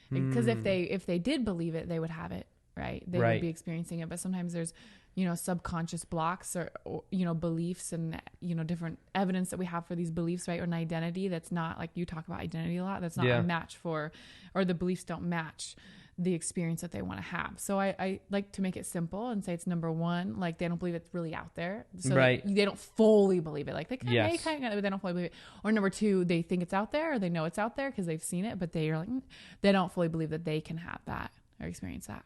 because if they did believe it, they would have it, right? They would be experiencing it. But sometimes there's subconscious blocks or beliefs and different evidence that we have for these beliefs, right? Or an identity that's not, like you talk about identity a lot, that's not a match for, or the beliefs don't match the experience that they want to have. So I like to make it simple and say it's number one, like they don't believe it's really out there. So Right. they don't fully believe it. Like they kind of, Yes. but they don't fully believe it. Or number two, they think it's out there or they know it's out there because they've seen it, but they are like, they don't fully believe that they can have that or experience that.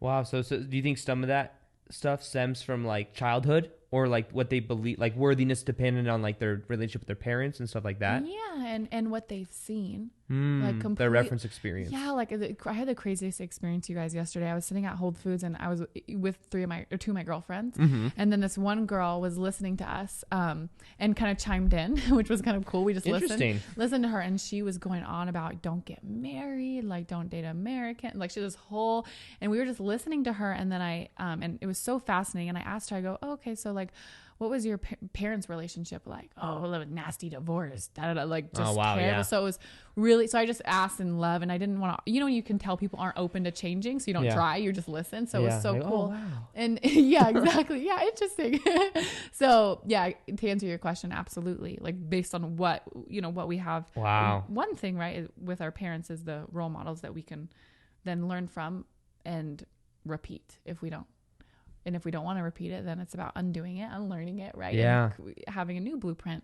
Wow. So do you think some of that stuff stems from like childhood or like what they believe, like worthiness dependent on like their relationship with their parents and stuff like that? Yeah. And what they've seen. Their reference experience. Yeah, like I had the craziest experience, you guys, yesterday. I was sitting at Whole Foods and I was with two of my girlfriends, and then this one girl was listening to us, and kind of chimed in, which was kind of cool. We just listened to her, and she was going on about don't get married, like don't date American, like she was whole, and we were just listening to her, and then and it was so fascinating, and I asked her, I go, oh, okay, so like, what was your parents' relationship like? Oh, a nasty divorce. Like just terrible. Yeah. So it was really. So I just asked in love, and I didn't want to. You know, you can tell people aren't open to changing, so you don't try. You just listen. So it was so cool. Oh, wow. And yeah, exactly. Yeah, interesting. So yeah, to answer your question, absolutely. Like based on what we have. Wow. One thing, right, with our parents is the role models that we can then learn from and repeat if we don't. And if we don't want to repeat it, then it's about undoing it, unlearning it, right? Yeah. And having a new blueprint,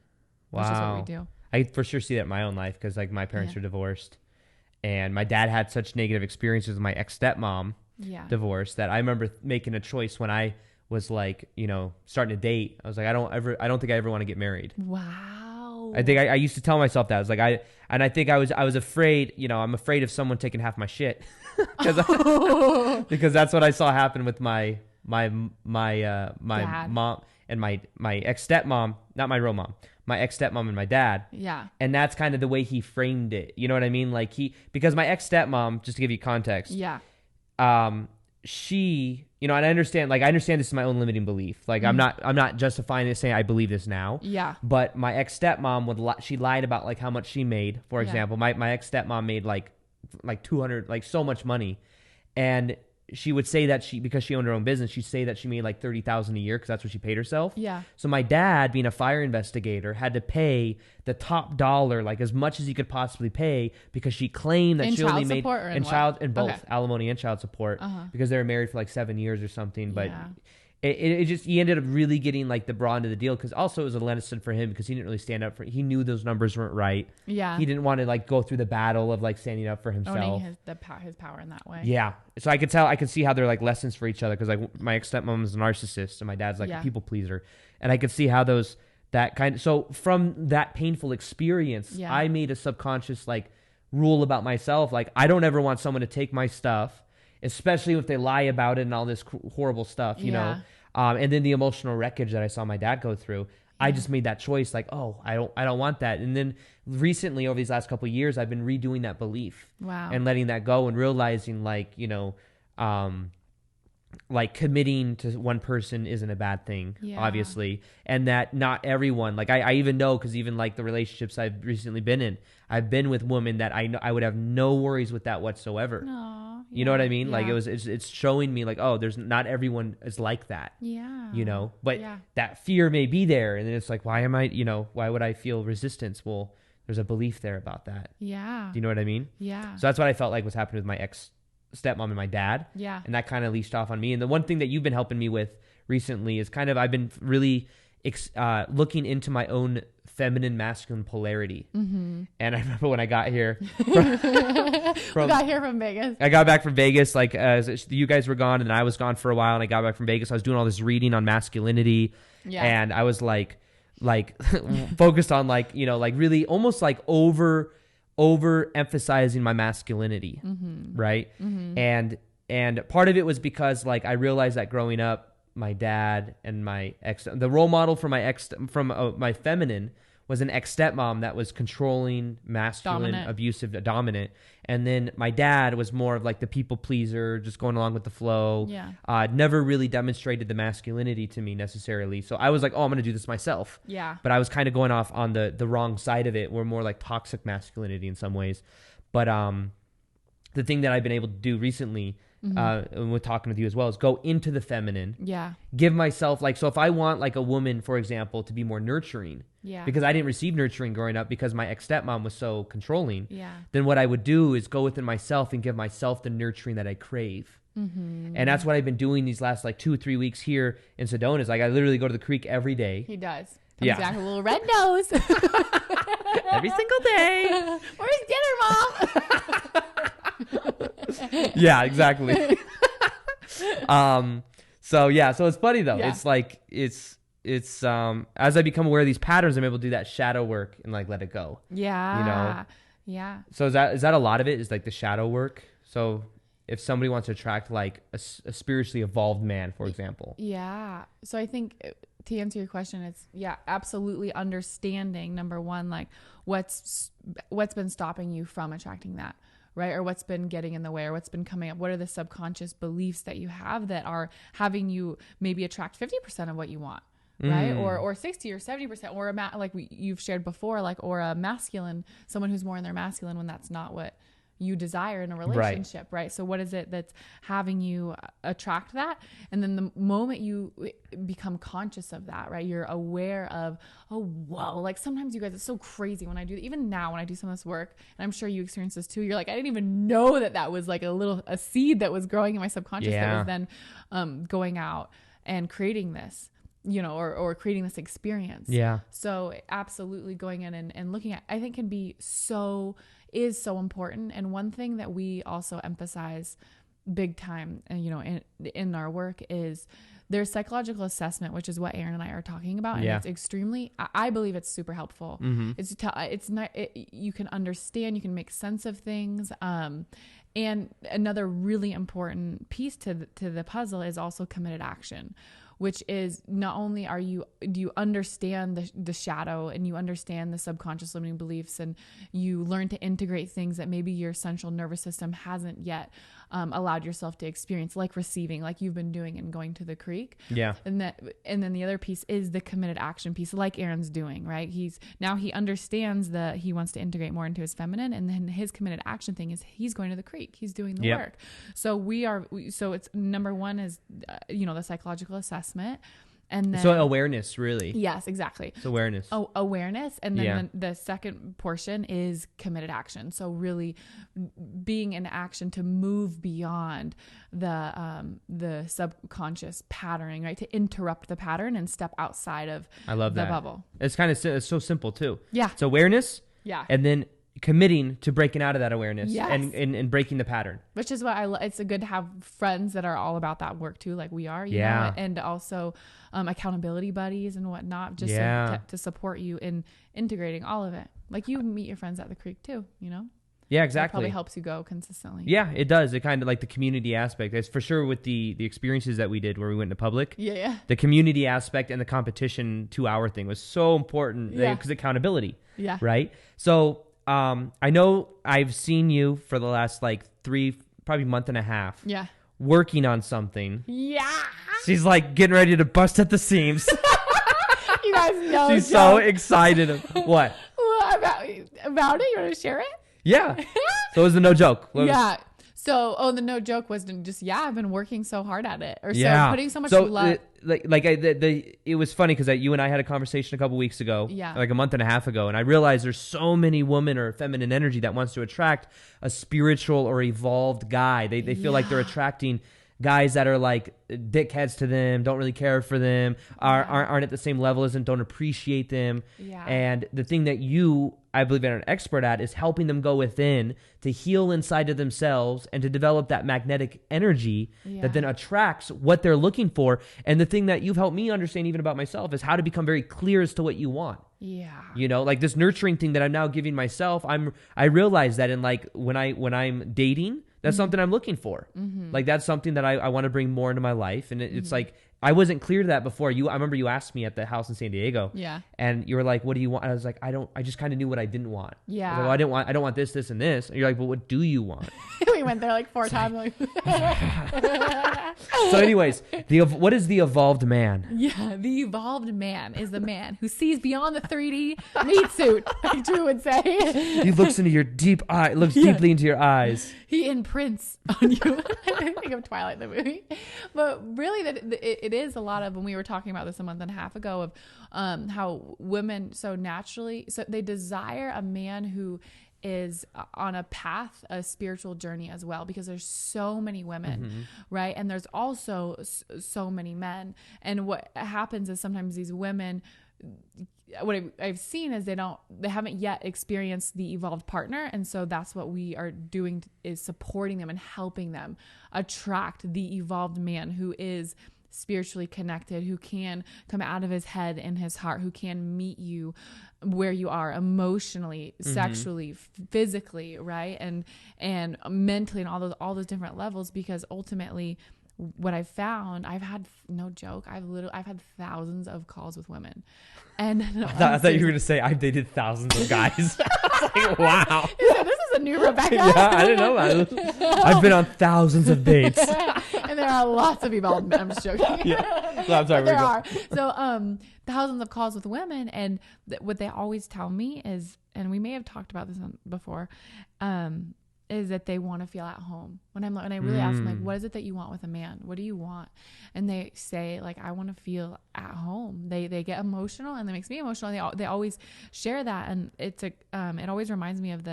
wow. which is what we do. I for sure see that in my own life because like my parents are divorced and my dad had such negative experiences with my ex-stepmom divorce that I remember making a choice when I was like, starting to date. I was like, I don't think I ever want to get married. Wow. I think I used to tell myself that. I was like, I think I was afraid, I'm afraid of someone taking half my shit because that's what I saw happen with my mom and my ex-stepmom, not my real mom, my ex-stepmom and my dad. Yeah. And that's kind of the way he framed it. You know what I mean? Like because my ex-stepmom, just to give you context. Yeah. She, and I understand this is my own limiting belief. Like I'm not justifying this saying I believe this now. Yeah. But my ex-stepmom she lied about like how much she made. For example, my ex-stepmom made like 200, like so much money. And she would say that because she owned her own business, she'd say that she made like $30,000 a year because that's what she paid herself. Yeah. So my dad, being a fire investigator, had to pay the top dollar, like as much as he could possibly pay, because she claimed that she only made both alimony and child support because they were married for like 7 years or something. But it just, he ended up really getting like the broad end of the deal because also it was a lesson for him because he didn't really stand up for it. He knew those numbers weren't right. Yeah. He didn't want to like go through the battle of like standing up for himself. Owning his power in that way. Yeah. So I could see how they're like lessons for each other because like my ex-stepmom is a narcissist and my dad's like a people pleaser. And I could see how so from that painful experience, I made a subconscious like rule about myself. Like I don't ever want someone to take my stuff, especially if they lie about it and all this horrible stuff, you know? And then the emotional wreckage that I saw my dad go through, I just made that choice like, oh, I don't want that. And then recently over these last couple of years, I've been redoing that belief and letting that go and realizing like, like committing to one person isn't a bad thing, obviously. And that not everyone, like I even know, cause even like the relationships I've recently been in, I've been with women that I know I would have no worries with that whatsoever. Aww, you know what I mean? Like it's showing me like, oh, there's not everyone is like that. Yeah. But that fear may be there. And then it's like, why would I feel resistance? Well, there's a belief there about that. Yeah. Do you know what I mean? Yeah. So that's what I felt like was happening with my ex-stepmom and my dad. Yeah. And that kind of leashed off on me. And the one thing that you've been helping me with recently is I've been really looking into my own feminine masculine polarity. Mm-hmm. And I remember when I got here from Vegas. I got back from Vegas, like you guys were gone and I was gone for a while, and I got back from Vegas. I was doing all this reading on masculinity, and I was like focused on like really almost like over emphasizing my masculinity, right? Mm-hmm. And part of it was because like I realized that growing up, my dad and the role model for my feminine was an ex-stepmom that was controlling, masculine, abusive, dominant. And then my dad was more of like the people pleaser, just going along with the flow. Yeah. Never really demonstrated the masculinity to me necessarily. So I was like, oh, I'm going to do this myself. Yeah. But I was kind of going off on the wrong side of it. We're more like toxic masculinity in some ways. But the thing that I've been able to do recently, and with talking with you as well, is go into the feminine. Yeah. Give myself, like, so if I want like a woman, for example, to be more nurturing, because I didn't receive nurturing growing up because my ex-stepmom was so controlling, then what I would do is go within myself and give myself the nurturing that I crave. And that's what I've been doing these last like 2 or 3 weeks here in Sedona. Is like I literally go to the creek every day. He does. Comes back with a little red nose. Every single day. Where's dinner, Mom? Yeah, exactly. So it's funny though. Yeah. It's like it's as I become aware of these patterns, I'm able to do that shadow work and like let it go. Yeah. You know? Yeah. So is that a lot of it, is like the shadow work? So if somebody wants to attract like a spiritually evolved man, for example. Yeah. So I think to answer your question, it's absolutely understanding, number one, like what's been stopping you from attracting that, right? Or what's been getting in the way, or what's been coming up. What are the subconscious beliefs that you have that are having you maybe attract 50% of what you want, right? Or 60 or 70%, or you've shared before, like, or a masculine, someone who's more in their masculine when that's not what you desire in a relationship, right? So what is it that's having you attract that? And then the moment you become conscious of that, right? You're aware of, oh, whoa, like sometimes you guys, it's so crazy when I do, even now when I do some of this work, and I'm sure you experience this too, you're like, I didn't even know that was like a seed that was growing in my subconscious that was then going out and creating this, you know, or creating this experience. Yeah. So absolutely going in and looking at, I think is so important. And one thing that we also emphasize big time, you know, in our work is there's psychological assessment, which is what Aaron and I are talking about. And it's extremely, I believe it's super helpful. It's not, you can understand, you can make sense of things. And another really important piece to the puzzle is also committed action, which is not only do you understand the shadow, and you understand the subconscious limiting beliefs, and you learn to integrate things that maybe your central nervous system hasn't yet allowed yourself to experience, like receiving, like you've been doing and going to the creek. Yeah. And then the other piece is the committed action piece, like Aaron's doing, right? He understands that he wants to integrate more into his feminine, and then his committed action thing is he's going to the creek. He's doing the work. So so it's number one is, the psychological assessment. And then, so awareness, really. Yes, exactly. It's awareness. Awareness. And then the second portion is committed action. So really being in action to move beyond the subconscious patterning, right? To interrupt the pattern and step outside of the bubble. It's it's so simple too. Yeah. It's awareness. Yeah. And then committing to breaking out of that awareness and breaking the pattern. Which is what it's good to have friends that are all about that work too, like we are, you know, and also accountability buddies and whatnot, just to support you in integrating all of it. Like you meet your friends at the creek too, you know? Yeah, exactly. It probably helps you go consistently. Yeah, it does. It kind of like the community aspect. It's for sure with the experiences that we did where we went to public. Yeah. The community aspect and the competition 2-hour thing was so important because accountability. Yeah. Right? So I know I've seen you for the last like 3, probably month and a half. Yeah. Working on something. Yeah. She's like getting ready to bust at the seams. You guys know. She's so excited. What? Well, about it? You want to share it? Yeah. So it was the no joke. Yeah. So, the no joke was just, I've been working so hard at it. So putting so much love. It was funny because you and I had a conversation a couple weeks ago, like a month and a half ago, and I realized there's so many women or feminine energy that wants to attract a spiritual or evolved guy. They feel like they're attracting guys that are like dickheads to them, don't really care for them, aren't at the same level as them, don't appreciate them. Yeah. And the thing that I believe are an expert at is helping them go within to heal inside of themselves and to develop that magnetic energy that then attracts what they're looking for. And the thing that you've helped me understand even about myself is how to become very clear as to what you want. Yeah. You know, like this nurturing thing that I'm now giving myself, I realize that in like when I'm dating, that's something I'm looking for. Like that's something that I want to bring more into my life. And it's like I wasn't clear to that before. I remember you asked me at the house in San Diego. Yeah. And you were like, what do you want? I was like, I just kind of knew what I didn't want. Yeah. I was like, well, I don't want this, and this. And you're like, well, what do you want? We went there like 4 times. Like So anyways, what is the evolved man? Yeah, the evolved man is the man who sees beyond the 3D meat suit, like Drew would say. He looks into your deeply into your eyes. He imprints on you. I think of Twilight, the movie. But really, it is a lot of, when we were talking about this a month and a half ago, of how women so they desire a man who is on a path, a spiritual journey as well, because there's so many women, right? And there's also so many men. And what happens is sometimes these women, what I've seen is they haven't yet experienced the evolved partner. And so that's what we are doing, is supporting them and helping them attract the evolved man who is spiritually connected, who can come out of his head and his heart, who can meet you where you are emotionally, sexually, physically, right? And mentally, and all those different levels, because ultimately what I've found, I've had, no joke, I've had thousands of calls with women. And I thought you were going to say I've dated thousands of guys. I was like, wow. This is a new Rebecca. Yeah, I didn't know that. I've been on thousands of dates. And there are lots of evolved men. I'm just joking. Yeah. So I'm sorry. There are. So thousands of calls with women. And what they always tell me is, and we may have talked about this before, is that they want to feel at home. When I really ask them, like, what is it that you want with a man? What do you want? And they say, like, I want to feel at home. They get emotional, and it makes me emotional. They always share that. And it always reminds me of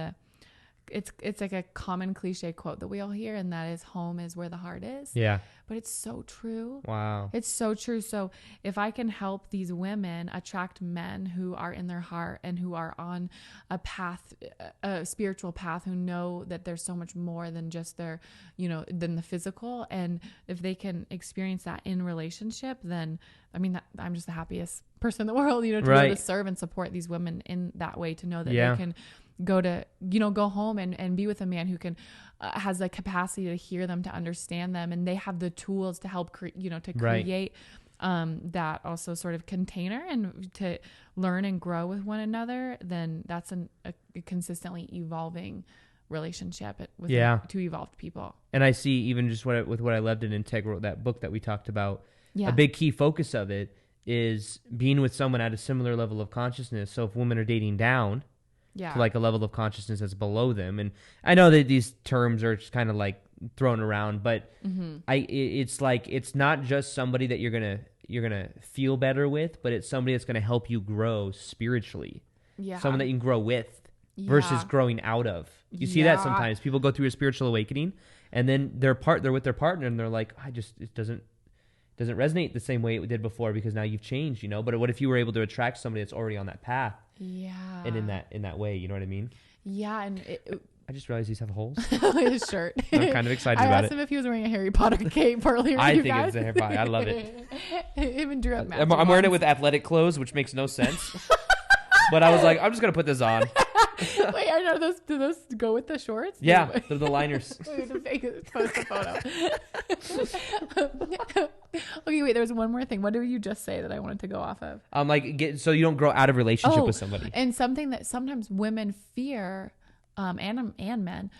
it's like a common cliche quote that we all hear, and that is, home is where the heart is. Yeah. But it's so true. Wow. It's so true. So if I can help these women attract men who are in their heart and who are on a path, a spiritual path, who know that there's so much more than just than the physical. And if they can experience that in relationship, then I'm just the happiest person in the world, to be able to serve and support these women in that way, to know that they can go home and be with a man who can has the capacity to hear them, to understand them, and they have the tools to help create that also sort of container and to learn and grow with one another. Then that's a consistently evolving relationship with two evolved people. And I see, even just with what I loved in Integral, that book that we talked about, a big key focus of it is being with someone at a similar level of consciousness. So if women are dating down, to like a level of consciousness that's below them. And I know that these terms are just kind of like thrown around, but it's like, it's not just somebody that you're gonna feel better with, but it's somebody that's gonna help you grow spiritually. Yeah. Someone that you can grow with versus growing out of. You see that sometimes people go through a spiritual awakening, and then they're with their partner, and they're like, it doesn't resonate the same way it did before, because now you've changed, But what if you were able to attract somebody that's already on that path? Yeah. And in that way, you know what I mean? Yeah. And I just realized these have holes. His shirt. I'm kind of excited about it. I asked him if he was wearing a Harry Potter cape earlier. I think it's a Harry Potter. I love it. Even Drew up. I'm wearing it with athletic clothes, which makes no sense. But I was like, I'm just gonna put this on. Wait, do those go with the shorts? Yeah, they're the liners. Post a photo. Okay, wait. There's one more thing. What did you just say that I wanted to go off of? So you don't grow out of relationship with somebody. And something that sometimes women fear, and men,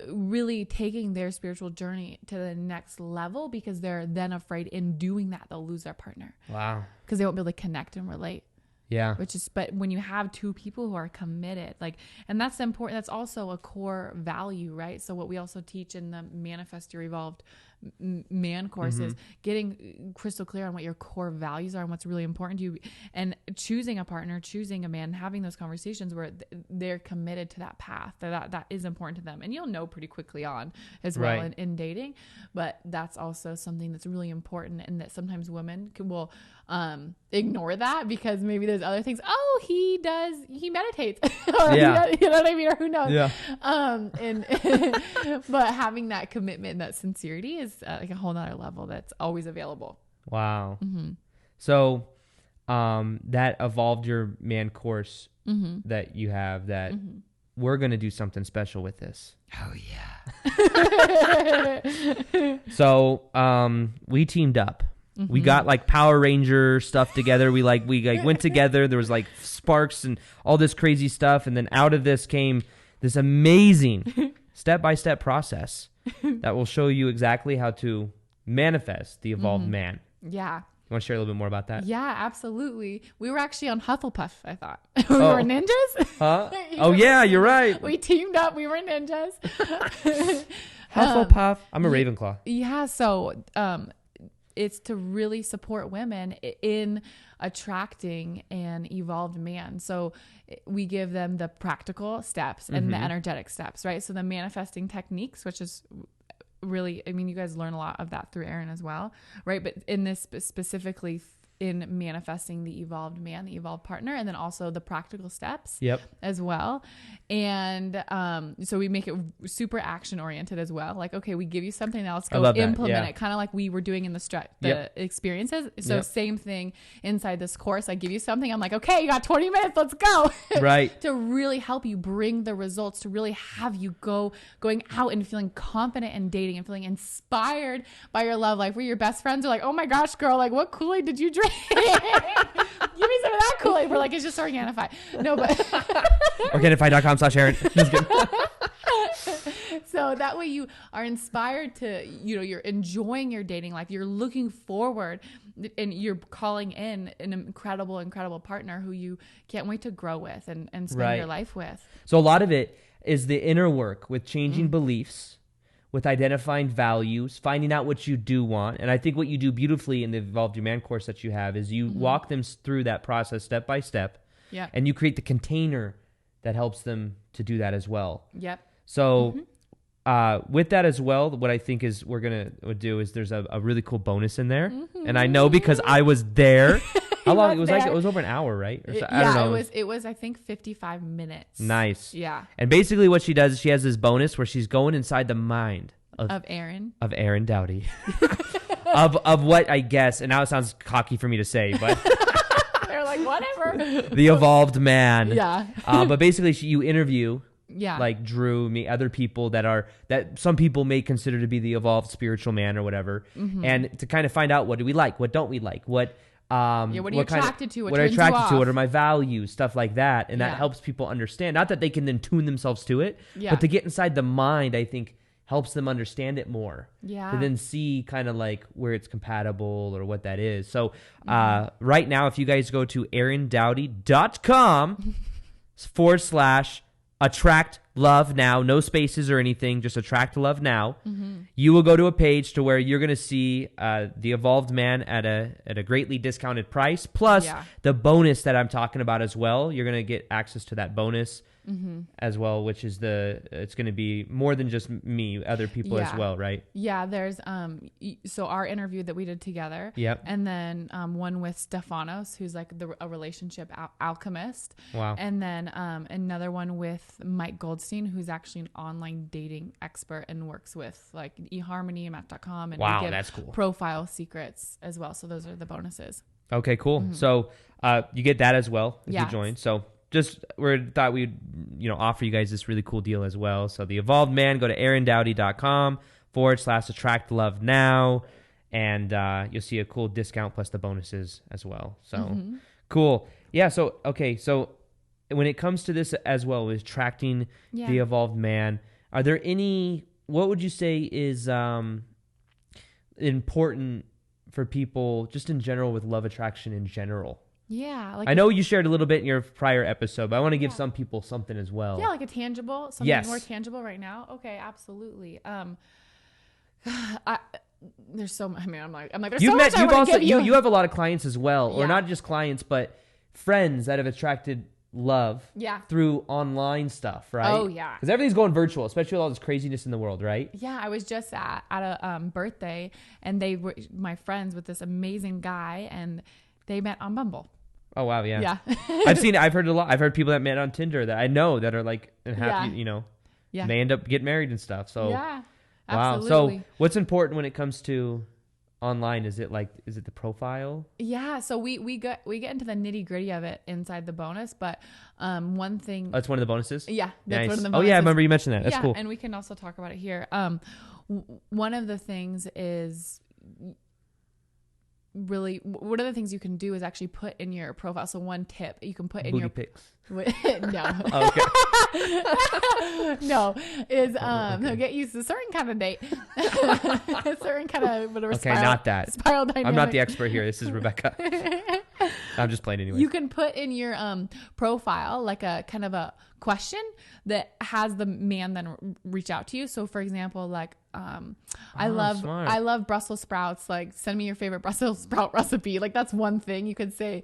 really taking their spiritual journey to the next level, because they're then afraid in doing that they'll lose their partner. Wow. Because they won't be able to connect and relate. Yeah. But when you have two people who are committed, and that's important. That's also a core value, right? So what we also teach in the Manifest Your Evolved Man course is getting crystal clear on what your core values are and what's really important to you, and choosing a partner, choosing a man, having those conversations where they're committed to that path, that is important to them. And you'll know pretty quickly on as well in dating, but that's also something that's really important, and that sometimes women will ignore that because maybe there's other things. Oh, he meditates. Or you know what I mean? Or who knows? Yeah. But having that commitment and that sincerity is like a whole nother level that's always available. Wow. Mm-hmm. So, that Evolved Your Man course that you have, that we're going to do something special with this. Oh yeah. So, we teamed up. We got like Power Ranger stuff together. We went together. There was like sparks and all this crazy stuff. And then out of this came this amazing step-by-step process that will show you exactly how to manifest the evolved man. Yeah. You want to share a little bit more about that? Yeah, absolutely. We were actually on Hufflepuff, I thought. We were ninjas. Huh? Oh, yeah, you're right. We teamed up. We were ninjas. Hufflepuff. I'm a Ravenclaw. Yeah, so it's to really support women in attracting an evolved man. So we give them the practical steps and the energetic steps, right? So the manifesting techniques, which is really, I mean, you guys learn a lot of that through Aaron as well, right? But in this specifically in manifesting the evolved man, the evolved partner, and then also the practical steps as well. And so we make it super action oriented as well. Like, okay, we give you something, now let's go implement it. Kind of like we were doing in the experiences. So same thing inside this course. I give you something. I'm like, okay, you got 20 minutes. Let's go. Right. To really help you bring the results, to really have you going out and feeling confident in dating and feeling inspired by your love life, where your best friends are like, oh my gosh, girl, like what Kool-Aid did you drink? Give me some of that Kool-Aid. We're like, it's just Organifi. No, but Organifi.com/Aaron. Just kidding. So that way you are inspired to, you're enjoying your dating life. You're looking forward and you're calling in an incredible partner who you can't wait to grow with and spend your life with. So a lot of it is the inner work with changing beliefs, with identifying values, finding out what you do want. And I think what you do beautifully in the Evolved Your Man course that you have is you walk them through that process step by step. Yeah. And you create the container that helps them to do that as well. Yep. So with that as well, what I think is we're going to do is there's a really cool bonus in there. And I know because I was there. How long? It was like, it was over an hour, right? Or so, I don't know. It was, I think 55 minutes. Nice. Yeah. And basically what she does is she has this bonus where she's going inside the mind of Aaron. Of Aaron Doughty. of what I guess, and now it sounds cocky for me to say, but they're like, whatever. The evolved man. Yeah. But basically you interview like Drew, me, other people that some people may consider to be the evolved spiritual man or whatever. And to kind of find out, what do we like? What don't we like? What are you attracted to? What are you attracted to? What are my values? Stuff like that. And that helps people understand. Not that they can then tune themselves to it, but to get inside the mind, I think helps them understand it more. Yeah. To then see kind of like where it's compatible or what that is. So right now, if you guys go to aarondoughty.com /attract love now, no spaces or anything, just attract love now. You will go to a page to where you're going to see the evolved man at a greatly discounted price, plus the bonus that I'm talking about as well. You're going to get access to that bonus as well, which is it's going to be more than just me, other people as well, right? Yeah, there's so our interview that we did together, and then one with Stefanos, who's like a relationship alchemist. Wow. And then another one with Mike Goldstein, who's actually an online dating expert and works with like eHarmony and Match.com, and wow, that's cool. Profile secrets as well. So those are the bonuses. Okay, cool. So you get that as well if you join. So just thought we'd offer you guys this really cool deal as well. So the evolved man, go to aarondoughty.com /attract love now, and you'll see a cool discount plus the bonuses as well. So cool. Yeah. So okay. So when it comes to this as well, is attracting the evolved man, are there what would you say is important for people just in general with love attraction in general? Yeah. Like I know you shared a little bit in your prior episode, but I want to give some people something as well. Yeah, like a tangible, something more tangible right now. Okay, absolutely. There's so much. I mean, I'm like, there's so much I want to give you. You have a lot of clients as well, or not just clients, but friends that have attracted love through online stuff, right? Oh, yeah. Because everything's going virtual, especially with all this craziness in the world, right? Yeah, I was just at a birthday, and they were my friends with this amazing guy, and they met on Bumble. Oh wow, yeah. I've heard a lot. I've heard people that met on Tinder that I know that are like happy, they end up getting married and stuff. So yeah, wow. absolutely. So what's important when it comes to online? Is it the profile? Yeah. So we get into the nitty gritty of it inside the bonus, but one thing. That's one of the bonuses. Yeah, that's nice. one of the bonuses. Oh yeah, I remember you mentioned that. That's cool. And we can also talk about it here. One of the things is really, one of the things you can do is actually put in your profile. So one tip you can put in Booty your pics. no. Okay. No, is they'll get you a certain kind of date, a certain kind of whatever. Okay, not that. Spiral dynamic. I'm not the expert here. This is Rebecca. I'm just playing anyway. You can put in your profile like a kind of a question that has the man then reach out to you. So for example, like I love Brussels sprouts. Like send me your favorite Brussels sprout recipe. Like that's one thing you could say,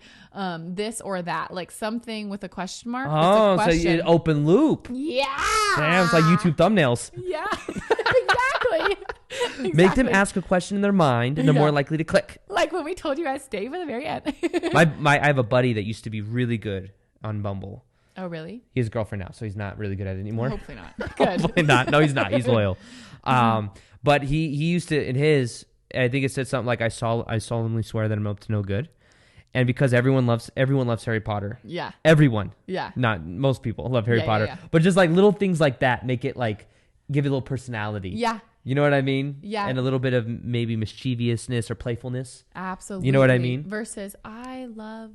this or that, like something with a question mark. Oh, so you open loop. Yeah. Damn, it's like YouTube thumbnails. Yeah, exactly. Make them ask a question in their mind, and they're more likely to click. Like when we told you guys stay for the very end. I have a buddy that used to be really good on Bumble. Oh, really? He has a girlfriend now, so he's not really good at it anymore. Hopefully not. Good. Hopefully not. No, he's not. He's loyal. But he used to, in his, I think it said something like, I solemnly swear that I'm up to no good. And because everyone loves Harry Potter. Yeah. Everyone. Yeah. Not most people love Harry Potter. Yeah. But just like little things like that make it like, give it a little personality. Yeah. You know what I mean? Yeah. And a little bit of maybe mischievousness or playfulness. Absolutely. You know what I mean? Versus I love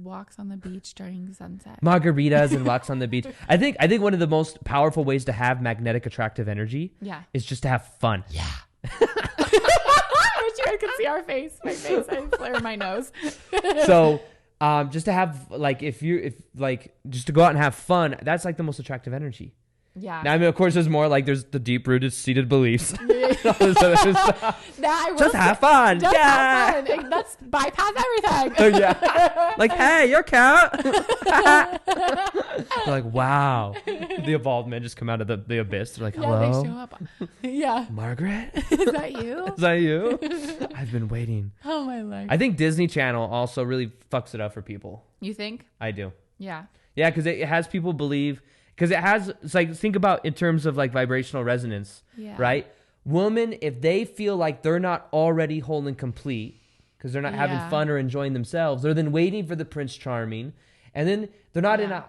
walks on the beach during sunset. Margaritas and walks on the beach. I think one of the most powerful ways to have magnetic attractive energy is just to have fun. Yeah. I wish you guys could see our face. My face, I flare my nose. So just to have like if just to go out and have fun, that's like the most attractive energy. Yeah. Now, I mean, of course, there's more like there's the deep-rooted, seated beliefs. Just have fun. Just have fun. Let's bypass everything. Oh, yeah. Like, hey, you're cute. They're like, wow. The evolved men just come out of the abyss. They're like, hello. Yeah, they show up. Yeah. Margaret? Is that you? Is that you? I've been waiting. Oh, my life. I think Disney Channel also really fucks it up for people. You think? I do. Yeah. Yeah, because it has people believe... Because it's like, think about in terms of like vibrational resonance, right? Women, if they feel like they're not already whole and complete because they're not having fun or enjoying themselves, they're then waiting for the Prince Charming, and then they're not in a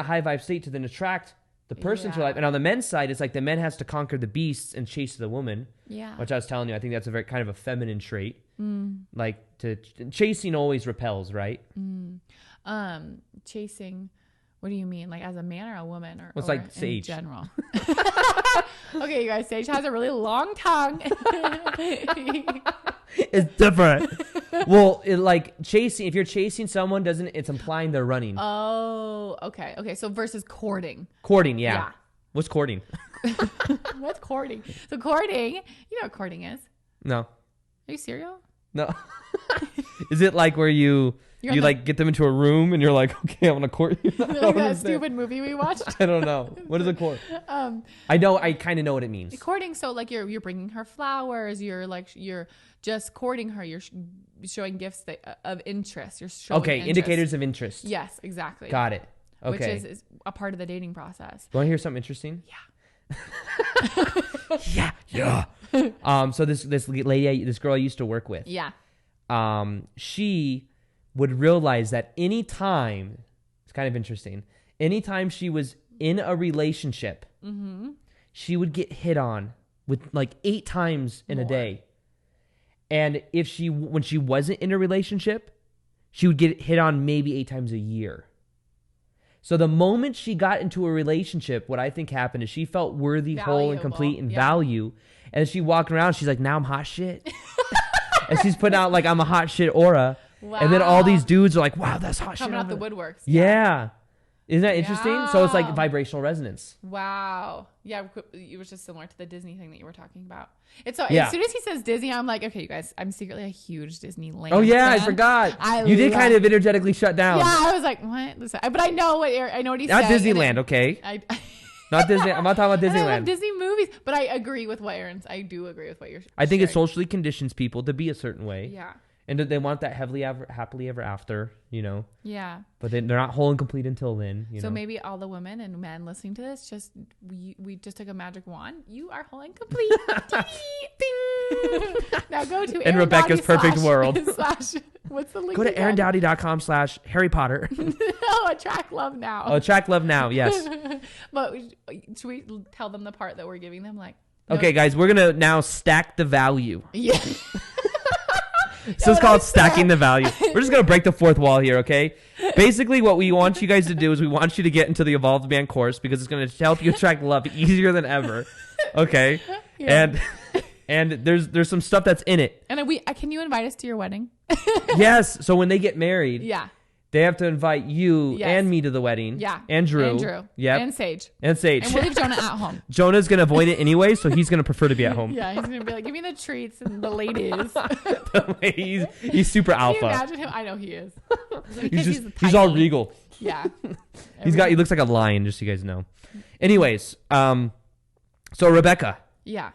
high vibe state to then attract the person to their life. And on the men's side, it's like the man has to conquer the beasts and chase the woman. Yeah, which I was telling you, I think that's a very kind of a feminine trait. Like chasing always repels, right? Chasing. What do you mean? Like as a man or a woman? Or it's like Sage. In general. Okay, you guys, Sage has a really long tongue. It's different. Well, chasing, if you're chasing someone, it's implying they're running. Oh, okay. Okay, so versus courting. Courting, yeah. What's courting? What's courting? So courting, you know what courting is? No. Are you serious? No. Is it like where you get them into a room and you're like, okay, I'm gonna court you. Like that stupid movie we watched. I don't know. What is a court? I kind of know what it means. Courting, so like you're bringing her flowers. You're just courting her. You're showing gifts of interest. You're showing indicators of interest. Yes, exactly. Got it. Okay, which is a part of the dating process. You want to hear something interesting? Yeah. Yeah. So this lady, this girl I used to work with. Yeah. She would realize that anytime, it's kind of interesting, anytime she was in a relationship, she would get hit on with like 8 times in a day. And when she wasn't in a relationship, she would get hit on maybe 8 times a year. So the moment she got into a relationship, what I think happened is she felt worthy, whole, and complete, and value. And she walked around, she's like, now I'm hot shit. And she's putting out like, I'm a hot shit aura. Wow. And then all these dudes are like, wow, that's hot shit. Coming out the woodworks. Yeah. Isn't that interesting? So it's like vibrational resonance. Wow. Yeah, it was just similar to the Disney thing that you were talking about. As soon as he says Disney, I'm like, okay, you guys, I'm secretly a huge Disneyland fan. I forgot. You did kind of energetically shut down. Yeah, I was like, what? But I know what he said. Not Disneyland, okay? Not Disney. I'm not talking about Disneyland. I love Disney movies, but I agree with what I do agree with what you're I think it socially conditions people to be a certain way. Yeah. And they want that happily ever after, you know? Yeah. But they're not whole and complete until then, you know? So maybe all the women and men listening to this, we just took a magic wand. You are whole and complete. Now go to in Rebecca's perfect world. What's the link? Go to AaronDoughty.com/Harry Potter. Attract love now. Attract love now, yes. But should we tell them the part that we're giving them? Like, okay, guys, we're going to now stack the value. Yeah. So it's called stacking the value. We're just going to break the fourth wall here, okay? Basically, what we want you guys to do is we want you to get into the Evolved Man course because it's going to help you attract love easier than ever, okay? Yeah. And there's some stuff that's in it. And can you invite us to your wedding? Yes. So when they get married, they have to invite you and me to the wedding. Yeah. And Drew. Yep. And Sage. And we'll leave Jonah at home. Jonah's going to avoid it anyway, so he's going to prefer to be at home. Yeah, he's going to be like, give me the treats and the ladies. He's super alpha. Can you imagine him? I know he is. He's all regal. Yeah. He looks like a lion, just so you guys know. Anyways, so Rebecca. Yeah.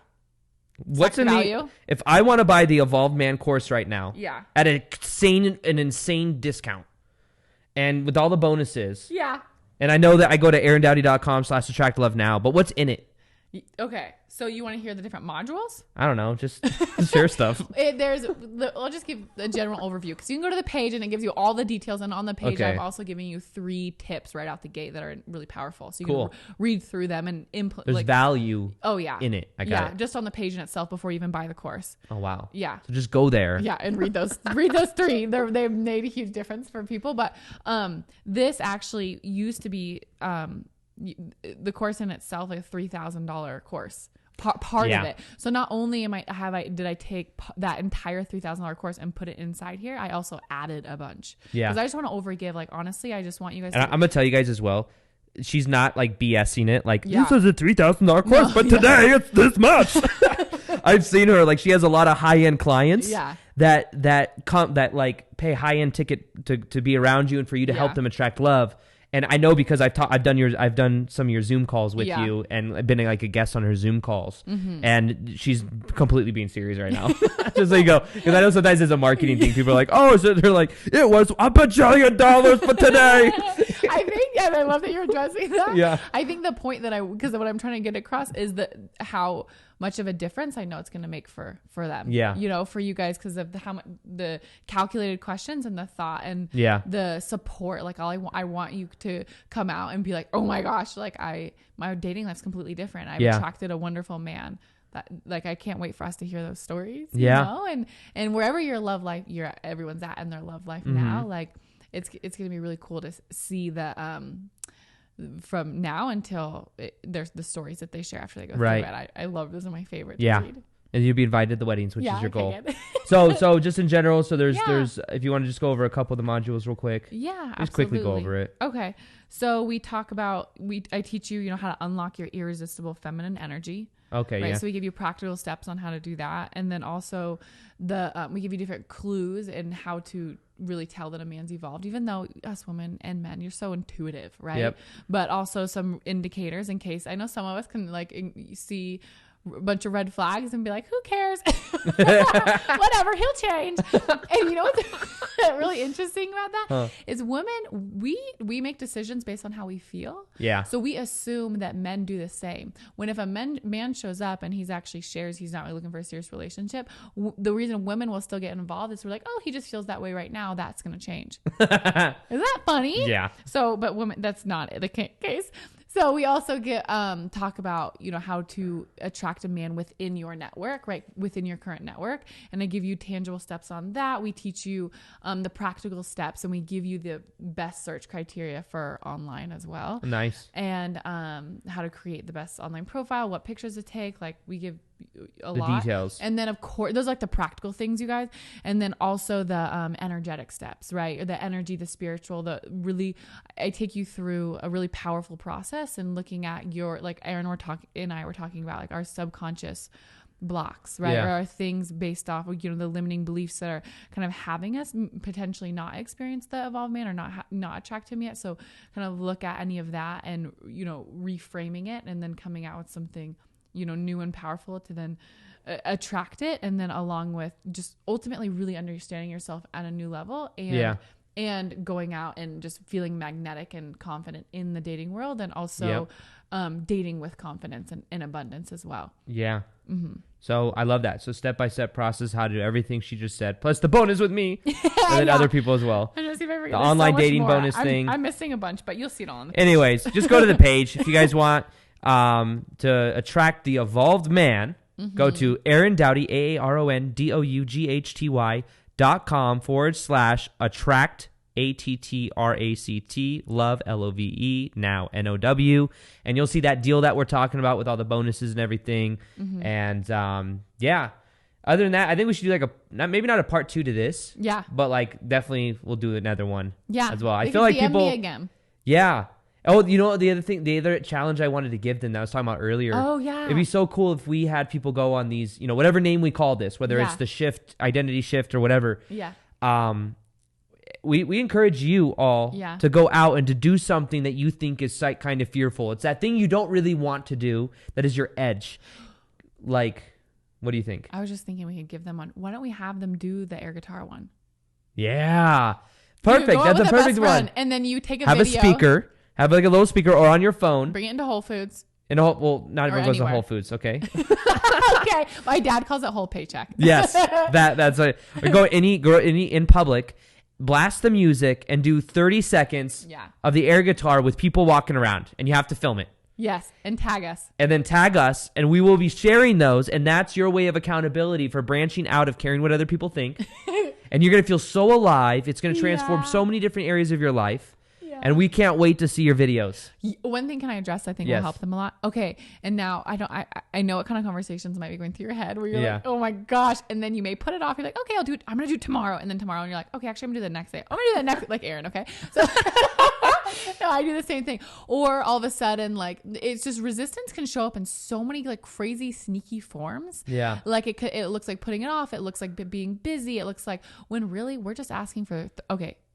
What's in the if I want to buy the Evolved Man course right now? Yeah. At an insane discount. And with all the bonuses. Yeah. And I know that I go to aarondoughty.com/attract love now, but what's in it? Okay. So you want to hear the different modules? I don't know. Just share stuff. I'll just give a general overview because you can go to the page and it gives you all the details. And on the page, I'm also giving you 3 tips right out the gate that are really powerful. So you can read through them and implement. There's value in it. I got it. Just on the page in itself before you even buy the course. Oh, wow. Yeah. So just go there. Yeah, and read those 3. They've made a huge difference for people. But this actually used to be the course in itself, like a $3,000 course. Part of it. So not only did I take that entire $3,000 course and put it inside here, I also added a bunch. Yeah. Because I just want to overgive. Like, honestly, I just want you guys I'm going to tell you guys as well. She's not like BSing it. Like, this is a $3,000 course, but today it's this much. I've seen her. Like, she has a lot of high-end clients that like pay high-end ticket to be around you and for you to help them attract love. And I know because I've done some of your Zoom calls with you and I've been like a guest on her Zoom calls, and she's completely being serious right now. Just so you go, because I know sometimes it's a marketing thing. People are like, oh, so they're like, it was $1 bajillion for today. I think, and I love that you're addressing that. Yeah. I think the point because what I'm trying to get across is how much of a difference I know it's going to make for them. Yeah. You know, for you guys, because of how much the calculated questions and the thought and the support. Like, I want you to come out and be like, oh my gosh, like my dating life's completely different. I've attracted a wonderful man. That, like, I can't wait for us to hear those stories. You know? And wherever your love life, everyone's at in their love life now, like it's going to be really cool to see that, from now until there's the stories that they share after they go through it. I love those are my favorite to read. And you'll be invited to the weddings, which is your goal. So just in general, so there's if you want to just go over a couple of the modules real quick. Yeah, absolutely. Just quickly go over it. Okay. So we talk about I teach you, how to unlock your irresistible feminine energy. Okay. Right. So we give you practical steps on how to do that. And then also we give you different clues in how to really tell that a man's evolved, even though us women and men, you're so intuitive, right? Yep. But also some indicators in case I know some of us can see a bunch of red flags and be like, who cares? Whatever, he'll change. And you know what's really interesting about that is women, we make decisions based on how we feel. Yeah. So we assume that men do the same. When if a man shows up and he's actually shares he's not really looking for a serious relationship, the reason women will still get involved is we're like, oh, he just feels that way right now. That's going to change. Isn't that funny? Yeah. So, but women, that's not the case. So we also talk about, how to attract a man within your network, right? Within your current network. And I give you tangible steps on that. We teach you the practical steps, and we give you the best search criteria for online as well. Nice. And how to create the best online profile, what pictures to take. Like, we give the lot. Details. And then, of course, those are like the practical things, you guys. And then also the energetic steps, right? Or the energy, the spiritual, I take you through a really powerful process and looking at your, like Aaron and I were talking about, like our subconscious blocks, right? Or our things based off of, the limiting beliefs that are kind of having us potentially not experience the evolved man or not attract him yet. So kind of look at any of that and, reframing it and then coming out with something new and powerful to then attract it. And then along with just ultimately really understanding yourself at a new level and going out and just feeling magnetic and confident in the dating world, and also dating with confidence and abundance as well. Yeah. Mm-hmm. So I love that. So step-by-step process, how to do everything she just said, plus the bonus with me and then other people as well. I'm just, the online dating bonus thing. I'm missing a bunch, but you'll see it all on the page. Anyways, just go to the page if you guys want to attract the evolved man. Go to Aaron Doughty, AARONDOUGHTY patreon.com/attract, ATTRACT, love, LOVE, now NOW. And you'll see that deal that we're talking about with all the bonuses and everything. And yeah. Other than that, I think we should do like maybe not a part 2 to this. Yeah. But like definitely we'll do another one. Yeah. As well. I They feel can like DM people. me again. Yeah. Oh, you know the other challenge I wanted to give them that I was talking about earlier. Oh yeah. It'd be so cool if we had people go on these, whatever name we call this, whether Yeah. it's the shift, identity shift, or whatever. Yeah. We encourage you all Yeah. to go out and to do something that you think is kind of fearful. It's that thing you don't really want to do that is your edge. Like, what do you think? I was just thinking we could give them one. Why don't we have them do the air guitar one? Yeah. Perfect. Dude, go out That's with a best perfect friend, one. And then you take a Have video. a speaker. Have like a little speaker or on your phone. Bring it into Whole Foods. Well, not everyone goes to anywhere. Whole Foods, okay? Okay. My dad calls it whole paycheck. Yes. That's it. Or go in public, blast the music, and do 30 seconds Yeah. of the air guitar with people walking around, and you have to film it. Yes. And tag us. And then tag us, and we will be sharing those, and that's your way of accountability for branching out of caring what other people think. And you're going to feel so alive. It's going to transform Yeah. so many different areas of your life. Yeah. And we can't wait to see your videos. One thing can I address I think Yes. will help them a lot. Okay. And now I know what kind of conversations might be going through your head where you're Yeah. like, oh my gosh. And then you may put it off. You're like, okay, I'll do it. I'm going to do it tomorrow. And then tomorrow and you're like, okay, actually I'm going to do that next day. I'm going to do that next, like Aaron. Okay. So no, I do the same thing. Or all of a sudden, like it's just resistance can show up in so many like crazy sneaky forms. Yeah. Like it looks like putting it off. It looks like being busy. It looks like when really we're just asking for,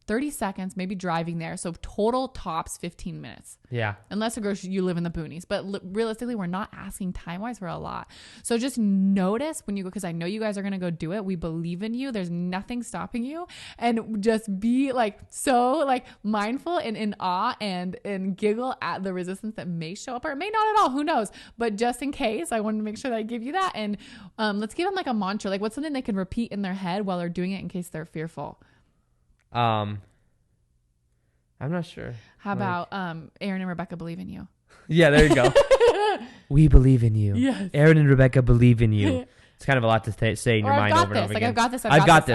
30 seconds, maybe driving there. So total tops 15 minutes. Yeah. Unless of course you live in the boonies, but realistically, we're not asking time wise for a lot. So just notice when you go, because I know you guys are going to go do it. We believe in you. There's nothing stopping you, and just be like, so like mindful and in awe and giggle at the resistance that may show up or it may not at all. Who knows? But just in case, I wanted to make sure that I give you that. And let's give them like a mantra, like what's something they can repeat in their head while they're doing it in case they're fearful. I'm not sure. How about Aaron and Rebecca believe in you? Yeah, there you go. We believe in you. Yes. Aaron and Rebecca believe in you. It's kind of a lot to say in your Or mind I've over got and over this. Like, again. I've got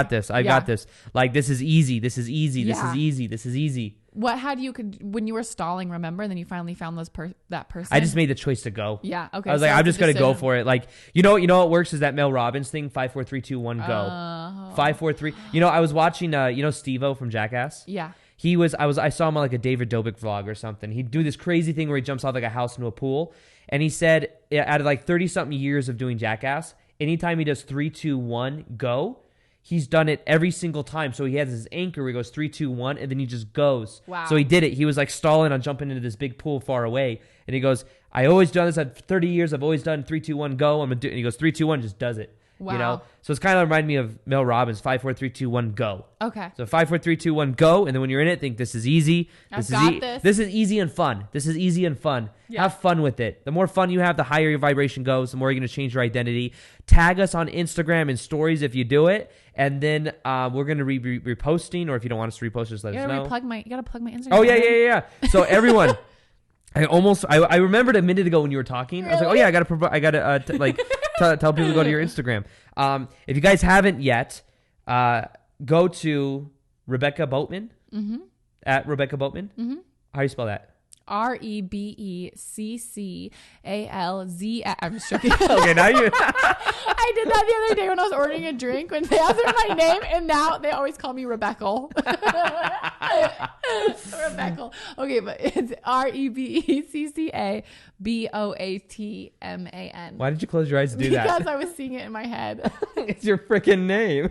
this. I've got this. Like, this is easy. This is easy. This Yeah. is easy. This is easy. What had you when you were stalling, remember? Then you finally found that person. I just made the choice to go. Yeah. Okay. I was so like, I'm it's a just gonna go decision. for it. Like, you know what works is that Mel Robbins thing. 5, 4, 3, 2, 1, go. 5, 4, 3. I was watching. Steve-O from Jackass. Yeah. I saw him on like a David Dobrik vlog or something. He'd do this crazy thing where he jumps off like a house into a pool. And he said, out of like 30 something years of doing Jackass, anytime he does 3, 2, 1, go, he's done it every single time. So he has his anchor where he goes 3, 2, 1, and then he just goes. Wow. So he did it. He was like stalling on jumping into this big pool far away. And he goes, I always done this at 30 years. I've always done 3, 2, 1, go. I'm gonna do it. And he goes 3, 2, 1, just does it. Wow. So it's kind of reminding me of Mel Robbins, 5, 4, 3, 2, 1, go. Okay. So 5, 4, 3, 2, 1, go. And then when you're in it, think this is easy. I've got this. This is easy and fun. This is easy and fun. Yeah. Have fun with it. The more fun you have, the higher your vibration goes, the more you're going to change your identity. Tag us on Instagram and stories if you do it. And then we're going to be reposting, or if you don't want us to repost, just let us know. You gotta plug my Instagram. Oh, yeah. So everyone... I remembered a minute ago when you were talking. I was like, oh yeah, I gotta tell people to go to your Instagram. If you guys haven't yet, go to Rebecca Boatman at Rebecca Boatman. Mm-hmm. How do you spell that? REBECCALZ. I'm just joking. Okay, now you. I did that the other day when I was ordering a drink when they asked for my name, and now they always call me Rebecca. Rebecca. Okay, but it's REBECCABOATMAN. Why did you close your eyes to do that? Because I was seeing it in my head. It's your freaking name.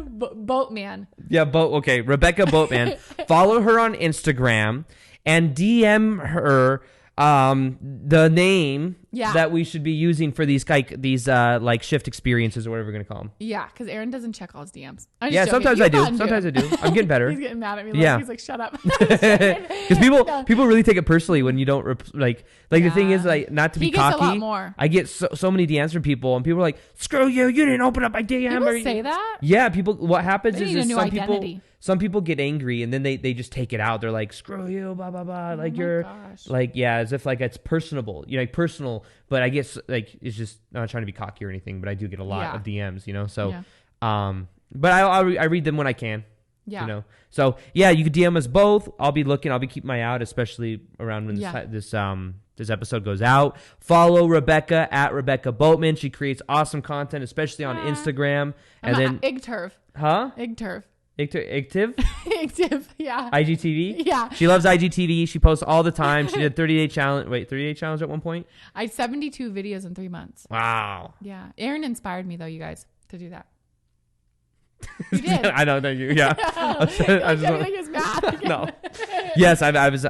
Boatman. Yeah, Okay, Rebecca Boatman. Follow her on Instagram and DM her the name that we should be using for these like shift experiences or whatever we're gonna call them. Yeah, because Aaron doesn't check all his DMs. Sometimes I do. Sometimes I do. I'm getting better. He's getting mad at me. Yeah. He's like, shut up. Because people really take it personally when you don't the thing is, like, not to be cocky. He gets a lot more. I get so many DMs from people, and people are like, "Screw you! You didn't open up my DM." People say that. Yeah, people. What happens is identity. some people get angry, and then they just take it out. They're like, "Screw you!" Blah blah blah. Like gosh. like as if like it's personable. Like personal. But I guess like it's just I'm not trying to be cocky or anything, but I do get a lot of DMs. So. Yeah. But I read them when I can. Yeah. You know. So yeah, you could DM us both. I'll be looking. I'll be keeping my eye out, especially around when this episode goes out. Follow Rebecca at Rebecca Boatman. She creates awesome content, especially on Instagram. And then IgTurf. Huh? IgTurf. Igtiv? IgTurf, yeah. IGTV? Yeah. She loves IGTV. She posts all the time. She did 30-day challenge. Wait, 30-day challenge at one point? I had 72 videos in 3 months. Wow. Yeah. Aaron inspired me, though, you guys, to do that. You did. I know, thank you. Yeah. I think it's mad. No. Yes, I was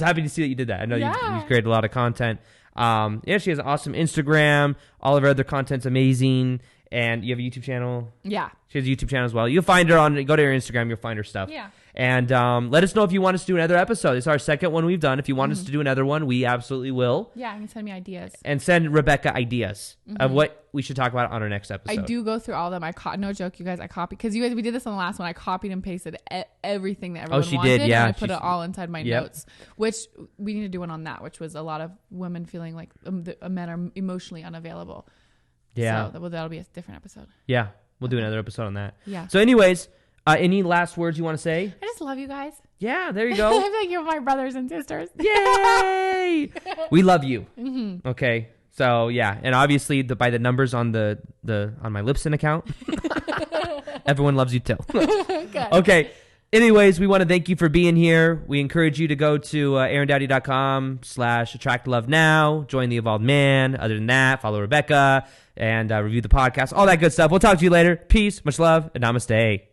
happy to see that you did that. I know you created a lot of content. Yeah, she has an awesome Instagram. All of her other content's amazing. And you have a YouTube channel? Yeah. She has a YouTube channel as well. You'll find her go to her Instagram. You'll find her stuff. Yeah. And let us know if you want us to do another episode. It's our second one we've done. If you want us to do another one, we absolutely will. Yeah, you can send me ideas. And send Rebecca ideas of what we should talk about on our next episode. I do go through all of them. No joke, you guys. I copied, because we did this on the last one. I copied and pasted everything that everyone wanted. Did, yeah. And I put it all inside my notes, which we need to do one on that, which was a lot of women feeling like men are emotionally unavailable. Yeah. So that'll be a different episode. Yeah. We'll do another episode on that. Yeah. So anyways, any last words you want to say? I just love you guys. Yeah, there you go. I feel like you're my brothers and sisters. Yay! We love you. Okay. So yeah, and obviously by the numbers on the on my Lipson account, everyone loves you too. Okay. Anyways, we want to thank you for being here. We encourage you to go to aarondoughty.com/attractlovenow. Join the Evolved Man. Other than that, follow Rebecca and review the podcast. All that good stuff. We'll talk to you later. Peace, much love, and namaste.